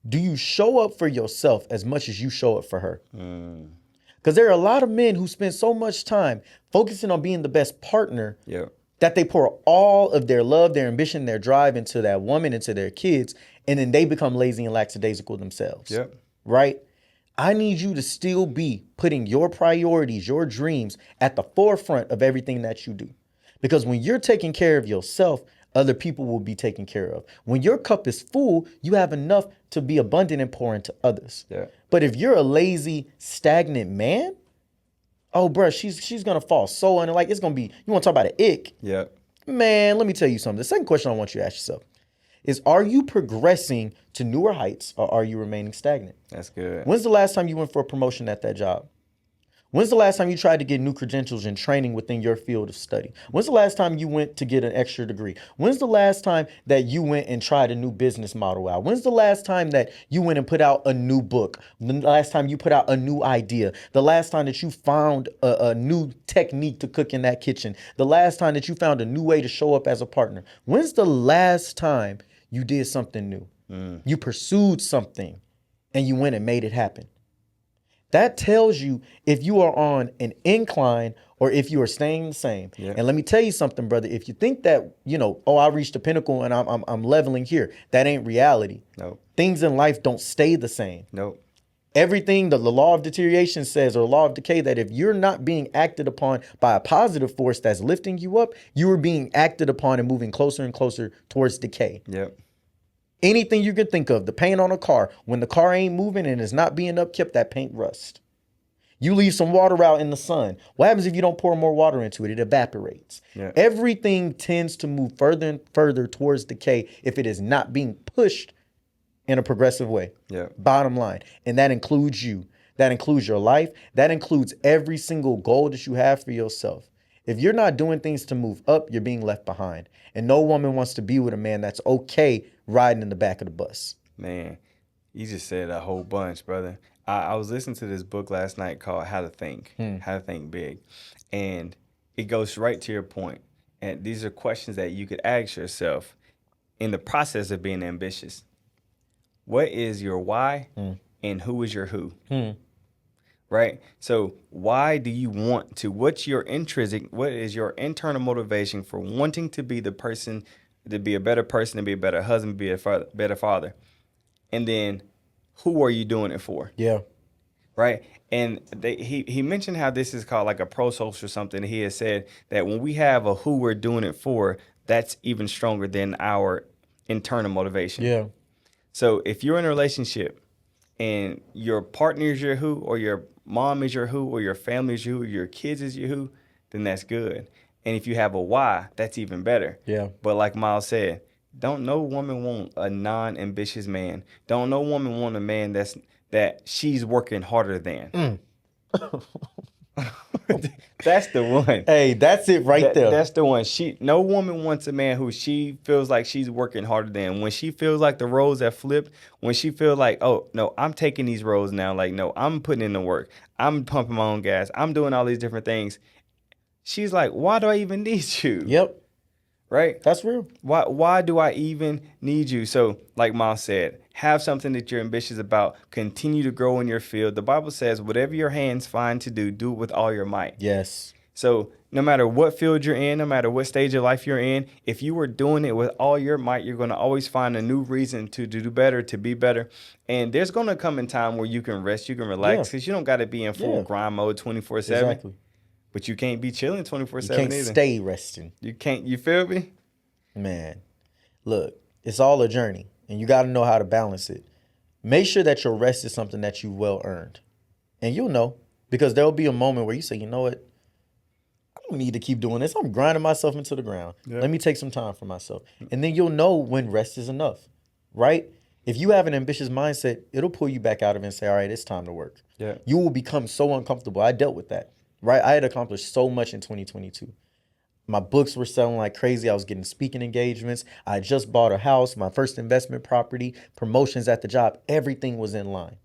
Do you show up for yourself as much as you show up for her? Because there are a lot of men who spend so much time focusing on being the best partner that they pour all of their love, their ambition, their drive into that woman, into their kids, and then they become lazy and lackadaisical themselves. Right? I need you to still be putting your priorities, your dreams at the forefront of everything that you do. Because when you're taking care of yourself, other people will be taken care of. When your cup is full, you have enough to be abundant and pour into others. But if you're a lazy, stagnant man, Oh, bruh, she's gonna fall so under, like, it's gonna be, you wanna talk about an ick? Yep. Man, let me tell you something. The second question I want you to ask yourself is, are you progressing to newer heights or are you remaining stagnant? That's good. When's the last time you went for a promotion at that job? When's the last time you tried to get new credentials and training within your field of study? When's the last time you went to get an extra degree? When's the last time that you went and tried a new business model out? When's the last time that you went and put out a new book? The last time you put out a new idea? The last time that you found a new technique to cook in that kitchen? The last time that you found a new way to show up as a partner? When's the last time you did something new? You pursued something and you went and made it happen. That tells you if you are on an incline or if you are staying the same. Yeah. And let me tell you something, brother. If you think that, oh, I reached the pinnacle and I'm leveling here, that ain't reality. Nope. Things in life don't stay the same. Nope. Everything, the law of deterioration says, or the law of decay, that if you're not being acted upon by a positive force that's lifting you up, you are being acted upon and moving closer and closer towards decay. Yep. Anything you can think of, the paint on a car, when the car ain't moving and is not being upkept, that paint rust. You leave some water out in the sun. What happens if you don't pour more water into it? It evaporates. Yeah. Everything tends to move further and further towards decay if it is not being pushed in a progressive way. Yeah. Bottom line. And that includes you. That includes your life. That includes every single goal that you have for yourself. If you're not doing things to move up, you're being left behind. And no woman wants to be with a man that's okay riding in the back of the bus. Man, you just said a whole bunch, brother. I was listening to this book last night called How to Think Big. And it goes right to your point. And these are questions that you could ask yourself in the process of being ambitious. What is your why and who is your who? Right? So why do you want to? What is your internal motivation for wanting to be the person, to be a better person, to be a better husband, be a better father? And then who are you doing it for? Yeah. Right? And he mentioned how this is called like a pro-social or something. He has said that when we have a who we're doing it for, that's even stronger than our internal motivation. Yeah. So if you're in a relationship and your partner is your who, or your mom is your who, or your family is your who, or your kids is your who, then that's good. And if you have a why, that's even better. Yeah. But like Miles said, don't no woman want a non-ambitious man. Don't no woman want a man that she's working harder than. That's the one. Hey, that's it right there. That's the one. No woman wants a man who she feels like she's working harder than. When she feels like the roles have flipped, when she feels like, oh, no, I'm taking these roles now. Like, no, I'm putting in the work. I'm pumping my own gas. I'm doing all these different things. She's like, why do I even need you? Yep. Right? That's real. Why do I even need you? So, like Miles said, have something that you're ambitious about. Continue to grow in your field. The Bible says, whatever your hands find to do, do it with all your might. Yes. So no matter what field you're in, no matter what stage of life you're in, if you were doing it with all your might, you're going to always find a new reason to do better, to be better. And there's going to come a time where you can rest, you can relax, because you don't got to be in full grind mode 24/7. Exactly. But you can't be chilling 24/7 You can't either. stay resting. You can't. You feel me? Man, look, it's all a journey, and you got to know how to balance it. Make sure that your rest is something that you well earned, and you'll know, because there'll be a moment where you say, you know what, I don't need to keep doing this. I'm grinding myself into the ground. Yeah. Let me take some time for myself, and then you'll know when rest is enough, right? If you have an ambitious mindset, it'll pull you back out of it and say, all right, it's time to work. Yeah. You will become so uncomfortable. I dealt with that, right? I had accomplished so much in 2022. My books were selling like crazy. I was getting speaking engagements. I just bought a house, my first investment property, promotions at the job. Everything was in line.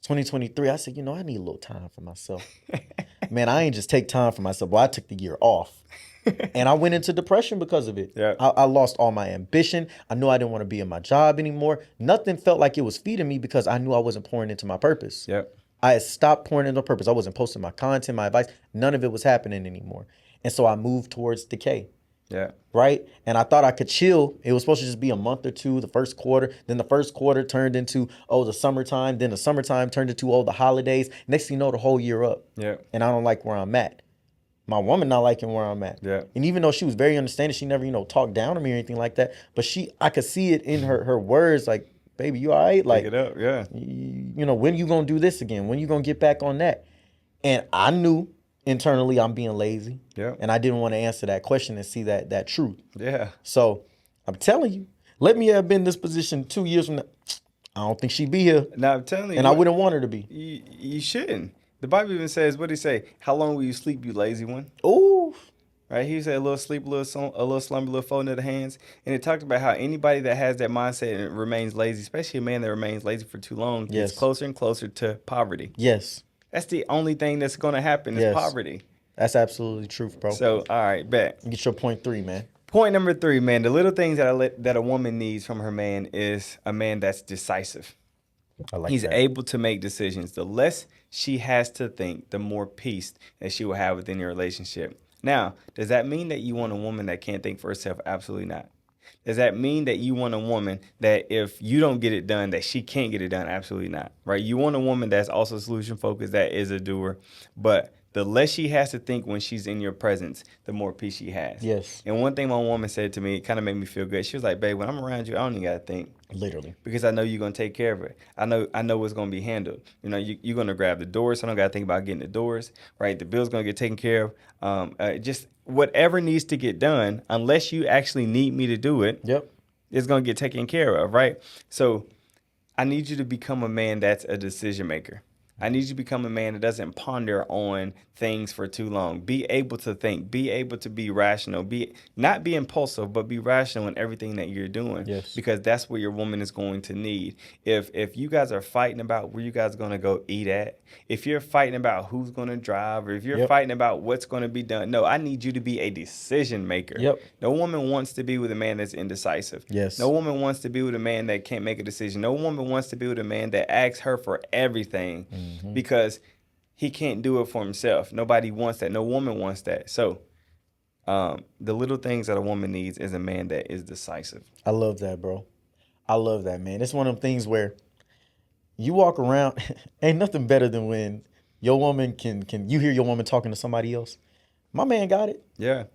2023, I said, I need a little time for myself. Man, I ain't just take time for myself. Well, I took the year off. And I went into depression because of it. Yeah. I lost all my ambition. I knew I didn't want to be in my job anymore. Nothing felt like it was feeding me because I knew I wasn't pouring into my purpose. Yep. I had stopped pouring into purpose. I wasn't posting my content, my advice. None of it was happening anymore. And so I moved towards decay. Yeah. Right? And I thought I could chill. It was supposed to just be a month or two, the first quarter. Then the first quarter turned into, the summertime. Then the summertime turned into, the holidays. Next thing you know, the whole year up. Yeah. And I don't like where I'm at. My woman not liking where I'm at. Yeah. And even though she was very understanding, she never, talked down to me or anything like that. But I could see it in her words, like, baby, you all right? Like, Pick it up, yeah. when you gonna do this again? When you gonna get back on that? And I knew internally I'm being lazy. Yeah. And I didn't want to answer that question and see that truth. Yeah. So I'm telling you, let me have been in this position 2 years from now. I don't think she'd be here. Now I'm telling you, And I wouldn't want her to be. you shouldn't. The Bible even says, what did he say? How long will you sleep, you lazy one? Ooh. Right? He said a little sleep, a little slumber, a little folding of the hands. And it talked about how anybody that has that mindset and remains lazy, especially a man that remains lazy for too long, Yes. gets closer and closer to poverty. Yes. That's the only thing that's going to happen is Yes. poverty. That's absolutely truth, bro. So, all right, bet. Get your point 3, man. Point number 3, man. The little things that a woman needs from her man is a man that's decisive. I like He's that. able to make decisions. The less she has to think, the more peace that she will have within your relationship. Now, does that mean that you want a woman that can't think for herself? Absolutely not. Does that mean that you want a woman that if you don't get it done, that she can't get it done? Absolutely not. Right? You want a woman that's also solution focused, that is a doer. But the less she has to think when she's in your presence, the more peace she has. Yes. And one thing my woman said to me, it kind of made me feel good. She was like, babe, when I'm around you, I don't even got to think. Literally. Because I know you're gonna take care of it. I know what's gonna be handled. You know, you're gonna grab the doors. So I don't gotta think about getting the doors, right? The bill's gonna get taken care of. Just whatever needs to get done, unless you actually need me to do it, Yep. it's gonna get taken care of, right? So I need you to become a man that's a decision maker. I need you to become a man that doesn't ponder on things for too long. Be able to think, be able to be rational, not be impulsive, but be rational in everything that you're doing. Yes. Because that's what your woman is going to need. If you guys are fighting about where you guys are going to go eat at, if you're fighting about who's going to drive, or if you're Yep. fighting about what's going to be done, no, I need you to be a decision maker. Yep. No woman wants to be with a man that's indecisive. Yes. No woman wants to be with a man that can't make a decision. No woman wants to be with a man that asks her for everything because he can't do it for himself. Nobody wants that. No woman wants that. So the little things that a woman needs is a man that is decisive. I love that, bro. I love that, man. It's one of them things where you walk around, ain't nothing better than when your woman can you hear your woman talking to somebody else. My man got it. Yeah.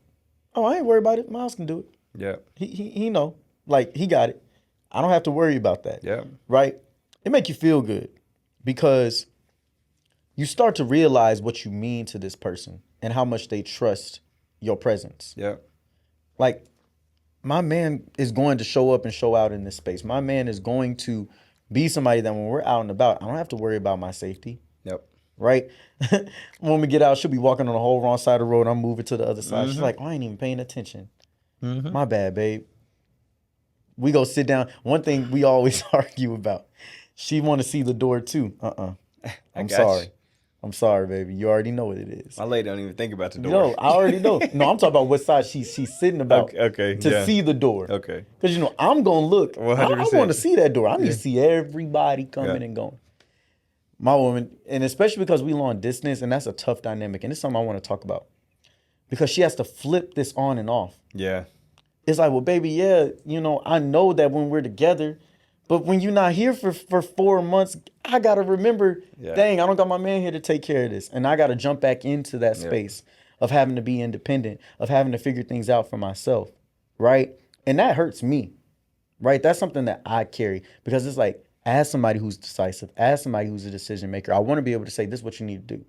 Oh, I ain't worried about it. Miles can do it. Yeah. He know. Like, he got it. I don't have to worry about that. Yeah. Right? It make you feel good because you start to realize what you mean to this person and how much they trust your presence. Yeah. Like, my man is going to show up and show out in this space. My man is going to be somebody that when we're out and about, I don't have to worry about my safety. Yep. Right? When we get out, she'll be walking on the whole wrong side of the road. I'm moving to the other side. She's like, oh, I ain't even paying attention. My bad, babe. We go sit down. One thing we always argue about. She want to see the door too. I'm got sorry. you. I'm sorry, baby. You already know what it is. My lady don't even think about the door. No, I already know. No, I'm talking about what side she's sitting about Okay, to yeah. see the door. Okay. Because, I'm going to look. I 100%. want to see that door. I need to see everybody coming Yeah. and going. My woman, and especially because we long distance, and that's a tough dynamic. And it's something I want to talk about. Because she has to flip this on and off. Yeah. It's like, well, baby, yeah, I know that when we're together, but when you're not here for 4 months, I got to remember, Yeah. dang, I don't got my man here to take care of this. And I got to jump back into that space of having to be independent, of having to figure things out for myself, right? And that hurts me, right? That's something that I carry because it's like, as somebody who's decisive, as somebody who's a decision maker, I want to be able to say, this is what you need to do.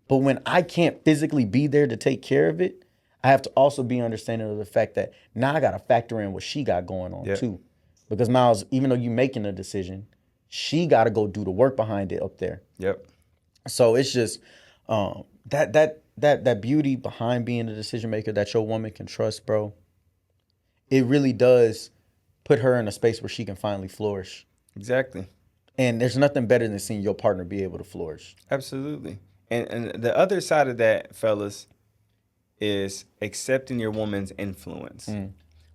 But when I can't physically be there to take care of it, I have to also be understanding of the fact that now I got to factor in what she got going on too. Because Miles, even though you're making a decision, she got to go do the work behind it up there. Yep. So it's just that beauty behind being a decision maker that your woman can trust, bro. It really does put her in a space where she can finally flourish. Exactly. And there's nothing better than seeing your partner be able to flourish. Absolutely. And the other side of that, fellas, is accepting your woman's influence,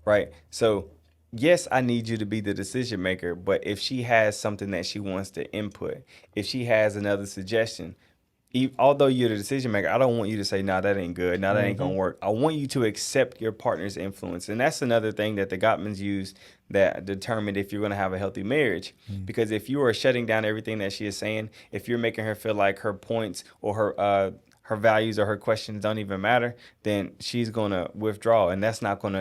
right? So, yes, I need you to be the decision maker, but if she has something that she wants to input, if she has another suggestion, although you're the decision maker, I don't want you to say, nah, that ain't good. Nah, that ain't going to work. I want you to accept your partner's influence. And that's another thing that the Gottmans use that determined if you're going to have a healthy marriage. Because if you are shutting down everything that she is saying, if you're making her feel like her points or her values or her questions don't even matter, then she's gonna withdraw, and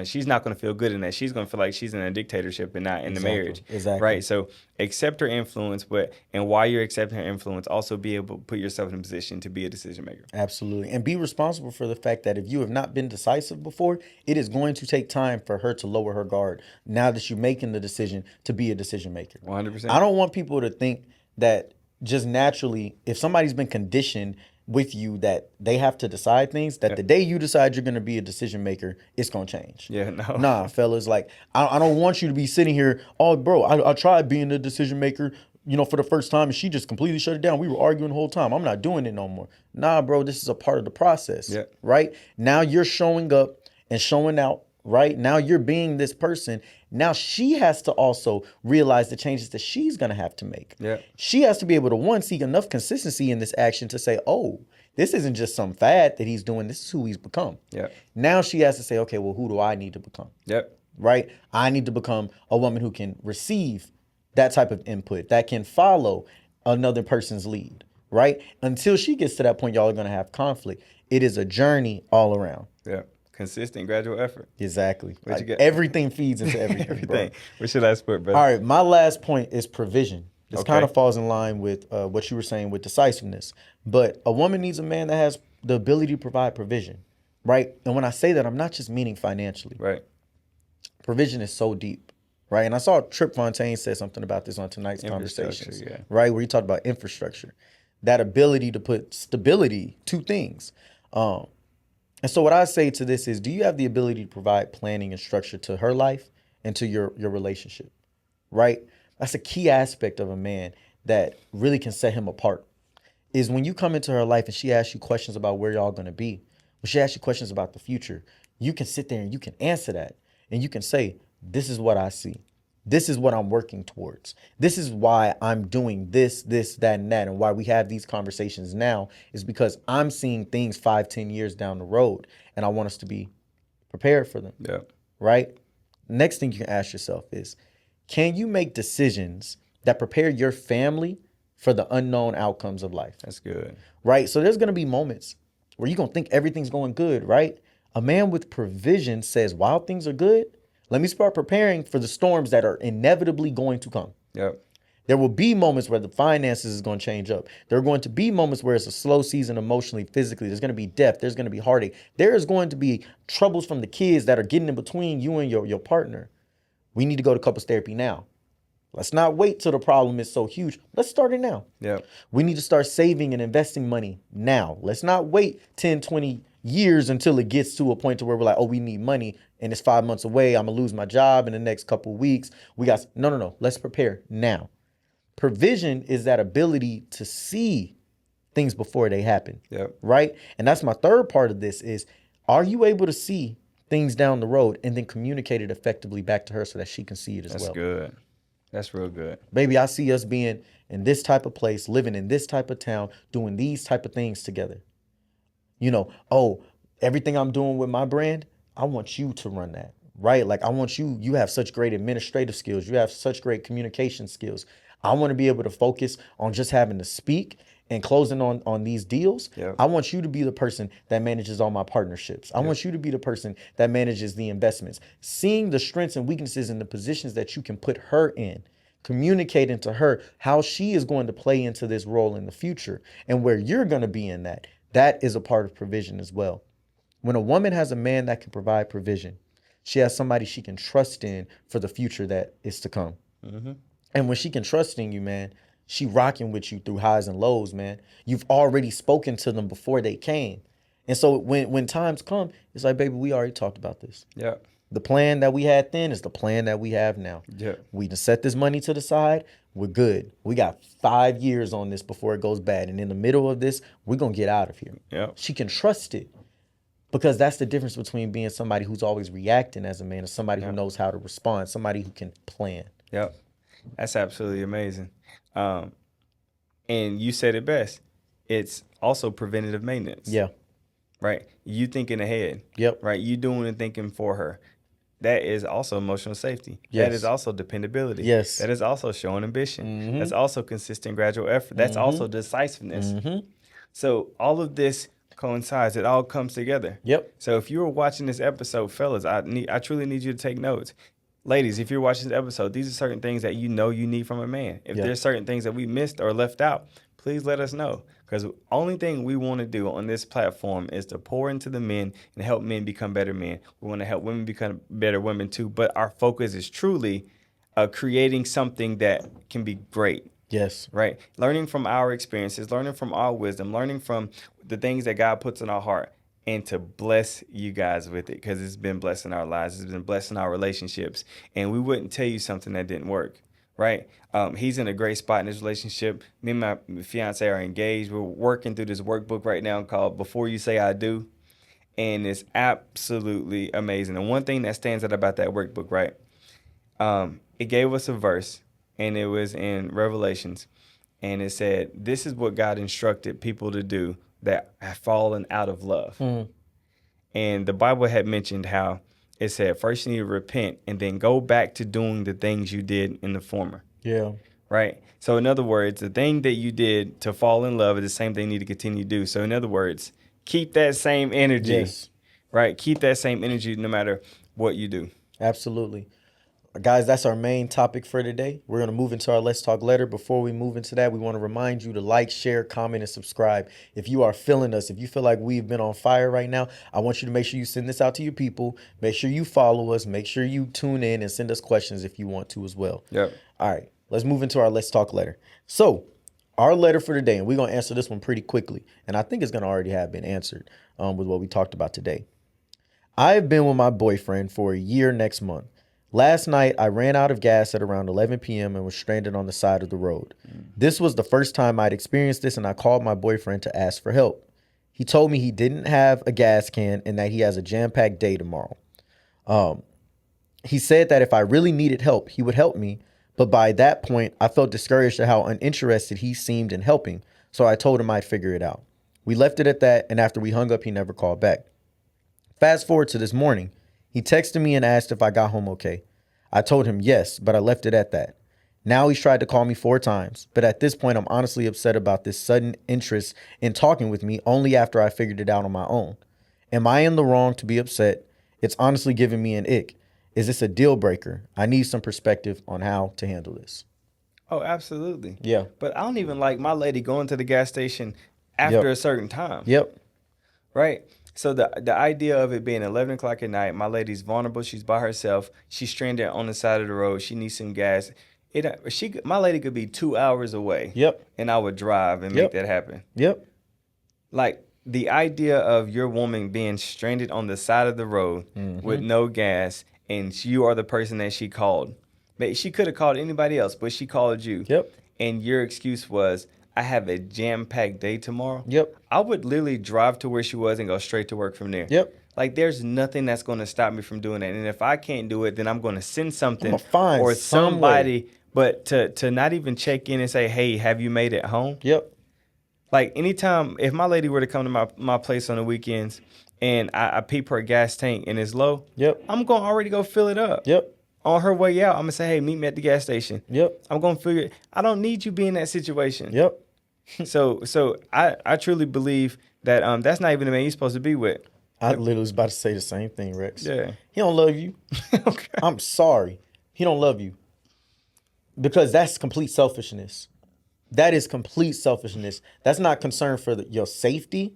she's not gonna feel good in that. She's gonna feel like she's in a dictatorship and not in the marriage, Exactly. right? So accept her influence, and while you're accepting her influence, also be able to put yourself in a position to be a decision maker. Absolutely. And be responsible for the fact that if you have not been decisive before, it is going to take time for her to lower her guard now that you're making the decision to be a decision maker. 100%. I don't want people to think that just naturally, if somebody's been conditioned with you that they have to decide things, that the day you decide you're going to be a decision maker, it's going to change. Yeah, no. Nah, fellas, like, I don't want you to be sitting here, oh, bro, I tried being a decision maker, for the first time, and she just completely shut it down. We were arguing the whole time. I'm not doing it no more. Nah, bro, this is a part of the process. Yeah. Right? Now you're showing up and showing out, right? Now you're being this person. Now she has to also realize the changes that she's going to have to make. Yeah. She has to be able to, one, see enough consistency in this action to say, oh, this isn't just some fad that he's doing. This is who he's become. Yeah. Now she has to say, okay, well, who do I need to become? Yep. Right? I need to become a woman who can receive that type of input, that can follow another person's lead, right? Until she gets to that point, y'all are going to have conflict. It is a journey all around. Yeah. Consistent gradual effort. Exactly. What you Like, get? everything feeds into everything. Everything. Bro. What should I put, brother? All right. My last point is provision. This Okay. kind of falls in line with what you were saying with decisiveness. But a woman needs a man that has the ability to provide provision, right? And when I say that, I'm not just meaning financially. Right. Provision is so deep, right? And I saw Trip Fontaine say something about this on tonight's Infrastructure, conversations, yeah. right? Where he talked about infrastructure, that ability to put stability to things. And so what I say to this is, do you have the ability to provide planning and structure to her life and to your relationship, right? That's a key aspect of a man that really can set him apart, is when you come into her life and she asks you questions about where y'all going to be, when she asks you questions about the future, you can sit there and you can answer that. And you can say, this is what I see. This is what I'm working towards. This is why I'm doing this, that, and that. And why we have these conversations now is because I'm seeing things 5-10 years down the road. And I want us to be prepared for them. Yeah. Right? Next thing you can ask yourself is, can you make decisions that prepare your family for the unknown outcomes of life? That's good. Right? So there's going to be moments where you're going to think everything's going good, right? A man with provision says, while things are good, let me start preparing for the storms that are inevitably going to come. Yep. There will be moments where the finances is going to change up. There are going to be moments where it's a slow season emotionally, physically. There's going to be death. There's going to be heartache. There is going to be troubles from the kids that are getting in between you and your partner. We need to go to couples therapy now. Let's not wait till the problem is so huge. Let's start it now. Yep. We need to start saving and investing money now. Let's not wait 10, 20 years until it gets to a point to where we're like, oh, we need money and it's 5 months away. I'm going to lose my job in the next couple of weeks. No. Let's prepare now. Provision is that ability to see things before they happen. Yep. Right? And that's my third part of this is, are you able to see things down the road and then communicate it effectively back to her so that she can see it as well? That's good. That's real good. Baby, I see us being in this type of place, living in this type of town, doing these type of things together. Everything I'm doing with my brand, I want you to run that, right? Like, I want you have such great administrative skills. You have such great communication skills. I want to be able to focus on just having to speak and closing on these deals. Yep. I want you to be the person that manages all my partnerships. I want you to be the person that manages the investments. Seeing the strengths and weaknesses in the positions that you can put her in, communicating to her how she is going to play into this role in the future and where you're going to be in that. That is a part of provision as well. When a woman has a man that can provide provision, she has somebody she can trust in for the future that is to come. Mm-hmm. And when she can trust in you, man, she rocking with you through highs and lows, man. You've already spoken to them before they came. And so when times come, it's like, baby, we already talked about this. Yeah. The plan that we had then is the plan that we have now. Yeah. We can set this money to the side. We're good. We got 5 years on this before it goes bad. And in the middle of this, we're going to get out of here. Yeah. She can trust it. Because that's the difference between being somebody who's always reacting as a man and somebody who knows how to respond, somebody who can plan. Yep. That's absolutely amazing. And you said it best. It's also preventative maintenance. Yeah. Right? You thinking ahead. Yep. Right? You doing and thinking for her. That is also emotional safety. Yes. That is also dependability. Yes. That is also showing ambition. Mm-hmm. That's also consistent gradual effort. That's also decisiveness. Mm-hmm. So all of this coincides. It all comes together. Yep. So if you were watching this episode, fellas, I truly need you to take notes. Ladies, if you're watching this episode, these are certain things that you know you need from a man. If Yeah. there's certain things that we missed or left out, please let us know. Because the only thing we want to do on this platform is to pour into the men and help men become better men. We want to help women become better women too. But our focus is truly creating something that can be great. Yes. Right? Learning from our experiences, learning from our wisdom, learning from the things that God puts in our heart, and to bless you guys with it, because it's been blessing our lives. It's been blessing our relationships. And we wouldn't tell you something that didn't work. Right? He's in a great spot in his relationship. Me and my fiance are engaged. We're working through this workbook right now called Before You Say I Do. And it's absolutely amazing. And one thing that stands out about that workbook, right? It gave us a verse, and it was in Revelations. And it said, this is what God instructed people to do that have fallen out of love. And the Bible had mentioned how it said, first you need to repent and then go back to doing the things you did in the former. Yeah. Right? So in other words, the thing that you did to fall in love is the same thing you need to continue to do. So in other words, keep that same energy. Yes. Right? Keep that same energy no matter what you do. Absolutely. Guys, that's our main topic for today. We're going to move into our Let's Talk letter. Before we move into that, we want to remind you to like, share, comment, and subscribe. If you are feeling us, if you feel like we've been on fire right now, I want you to make sure you send this out to your people. Make sure you follow us. Make sure you tune in and send us questions if you want to as well. Yep. All right, let's move into our Let's Talk letter. So our letter for today, and we're going to answer this one pretty quickly, and I think it's going to already have been answered with what we talked about today. I have been with my boyfriend for a year next month. Last night, I ran out of gas at around 11 p.m. and was stranded on the side of the road. This was the first time I'd experienced this, and I called my boyfriend to ask for help. He told me he didn't have a gas can and that he has a jam-packed day tomorrow. He said that if I really needed help, he would help me, but by that point, I felt discouraged at how uninterested he seemed in helping, so I told him I'd figure it out. We left it at that, and after we hung up, he never called back. Fast forward to this morning. He texted me and asked if I got home okay. I told him yes, but I left it at that. Now he's tried to call me 4 times, but at this point, I'm honestly upset about this sudden interest in talking with me only after I figured it out on my own. Am I in the wrong to be upset? It's honestly giving me an ick. Is this a deal breaker? I need some perspective on how to handle this. Oh, absolutely. Yeah. But I don't even like my lady going to the gas station after a certain time. Yep. Right? So the idea of it being 11 o'clock at night, my lady's vulnerable. She's by herself. She's stranded on the side of the road. She needs some gas. My lady could be 2 hours away. Yep. And I would drive and make that happen. Yep. Like the idea of your woman being stranded on the side of the road with no gas, and you are the person that she called. She could have called anybody else, but she called you. Yep. And your excuse was, I have a jam-packed day tomorrow. Yep. I would literally drive to where she was and go straight to work from there. Yep. Like, there's nothing that's going to stop me from doing that. And if I can't do it, then I'm going to send something I'ma find or some somebody. But to not even check in and say, hey, have you made it home? Yep. Like, anytime, if my lady were to come to my place on the weekends and I peep her gas tank and it's low, Yep. I'm going to already go fill it up. Yep. On her way out, I'm going to say, hey, meet me at the gas station. Yep. I'm going to figure it. I don't need you being in that situation. Yep. So I truly believe that that's not even the man you're supposed to be with. I literally was about to say the same thing, Rex. Yeah. He don't love you. Okay. I'm sorry. He don't love you. Because that's complete selfishness. That is complete selfishness. That's not concern for your safety.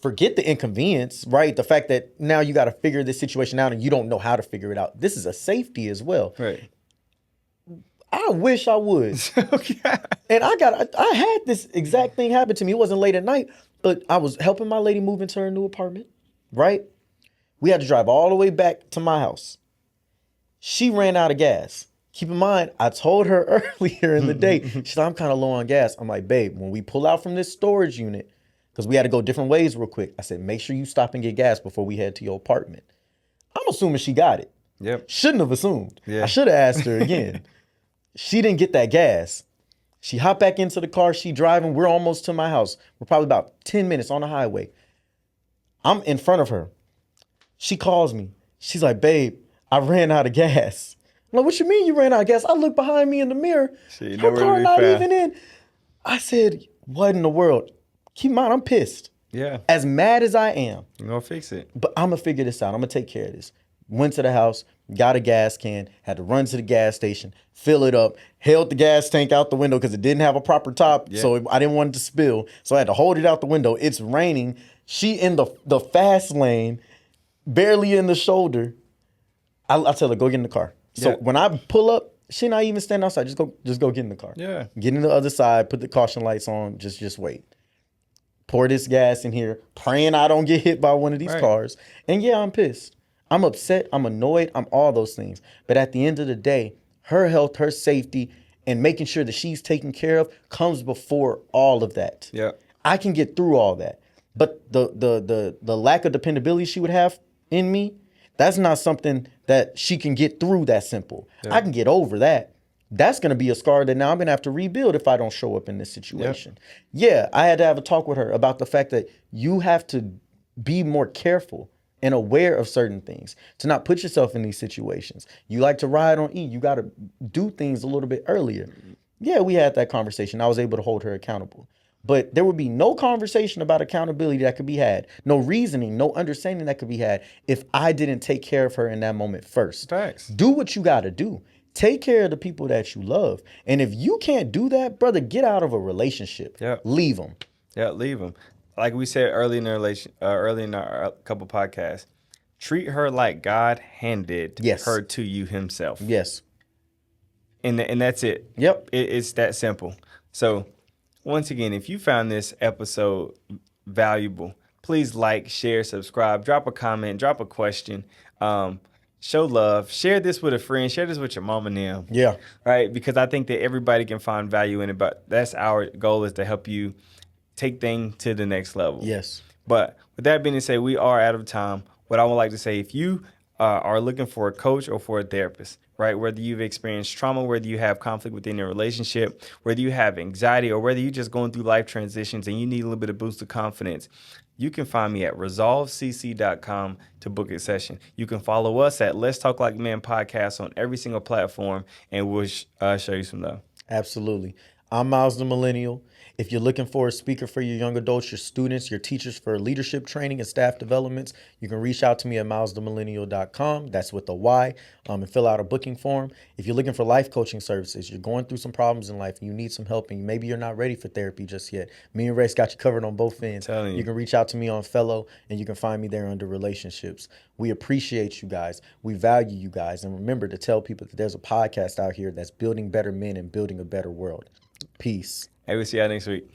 Forget the inconvenience, right? The fact that now you got to figure this situation out and you don't know how to figure it out. This is a safety as well. Right. I wish I would. Okay. And I had this exact thing happen to me. It wasn't late at night, but I was helping my lady move into her new apartment, right? We had to drive all the way back to my house. She ran out of gas. Keep in mind, I told her earlier in the day, she said, I'm kind of low on gas. I'm like, babe, when we pull out from this storage unit, because we had to go different ways real quick, I said, make sure you stop and get gas before we head to your apartment. I'm assuming she got it. Yep. Shouldn't have assumed. Yeah. I should have asked her again. She didn't get that gas. She hopped back into the car. She driving. We're almost to my house. We're probably about 10 minutes on the highway. I'm in front of her. She calls me. She's like, babe, I ran out of gas. I'm like, what you mean you ran out of gas? I look behind me in the mirror. She Her nowhere to car be not found. even in. I said, what in the world? Keep in mind, I'm pissed. Yeah. As mad as I am, You're going to fix it. but I'm going to figure this out. I'm going to take care of this. Went to the house, got a gas can, had to run to the gas station, fill it up, held the gas tank out the window because it didn't have a proper top. Yeah. So I didn't want it to spill. So I had to hold it out the window. It's raining. She in the fast lane, barely in the shoulder. I tell her, go get in the car. So Yeah. when I pull up, she not even standing outside. Just go get in the car. Yeah. Get in the other side, put the caution lights on, just wait. Pour this gas in here, praying I don't get hit by one of these Right. cars. And yeah, I'm pissed. I'm upset. I'm annoyed. I'm all those things. But at the end of the day, her health, her safety, and making sure that she's taken care of comes before all of that. Yeah. I can get through all that. But the lack of dependability she would have in me, that's not something that she can get through that simple. Yeah. I can get over that. That's going to be a scar that now I'm going to have to rebuild if I don't show up in this situation. Yeah, I had to have a talk with her about the fact that you have to be more careful and aware of certain things to not put yourself in these situations. You like to ride on E, you got to do things a little bit earlier. Yeah, we had that conversation. I was able to hold her accountable. But there would be no conversation about accountability that could be had, no reasoning, no understanding that could be had if I didn't take care of her in that moment first. Facts. Do what you got to do. Take care of the people that you love. And if you can't do that, brother, get out of a relationship. Yeah. Leave them. Yeah, leave them. Like we said early in our couple podcasts, treat her like God handed Yes. her to you himself. Yes. And that's it. Yep. It's that simple. So once again, if you found this episode valuable, please like, share, subscribe, drop a comment, drop a question, show love, share this with a friend, share this with your mom and them. Yeah. Right? Because I think that everybody can find value in it, but that's our goal, is to help you take things to the next level. Yes. But with that being said, we are out of time. What I would like to say, if you are looking for a coach or for a therapist, right, whether you've experienced trauma, whether you have conflict within your relationship, whether you have anxiety, or whether you're just going through life transitions and you need a little bit of boost of confidence, you can find me at resolvecc.com to book a session. You can follow us at Let's Talk Like Men podcast on every single platform, and we'll show you some love. Absolutely. I'm Miles the Millennial. If you're looking for a speaker for your young adults, your students, your teachers for leadership training and staff developments, you can reach out to me at milesthemillennial.com. That's with a Y, and fill out a booking form. If you're looking for life coaching services, you're going through some problems in life and you need some help, and maybe you're not ready for therapy just yet, me and Race got you covered on both ends. Telling you. You can reach out to me on Fellow, and you can find me there under relationships. We appreciate you guys. We value you guys. And remember to tell people that there's a podcast out here that's building better men and building a better world. Peace. Hey, we'll see y'all next week.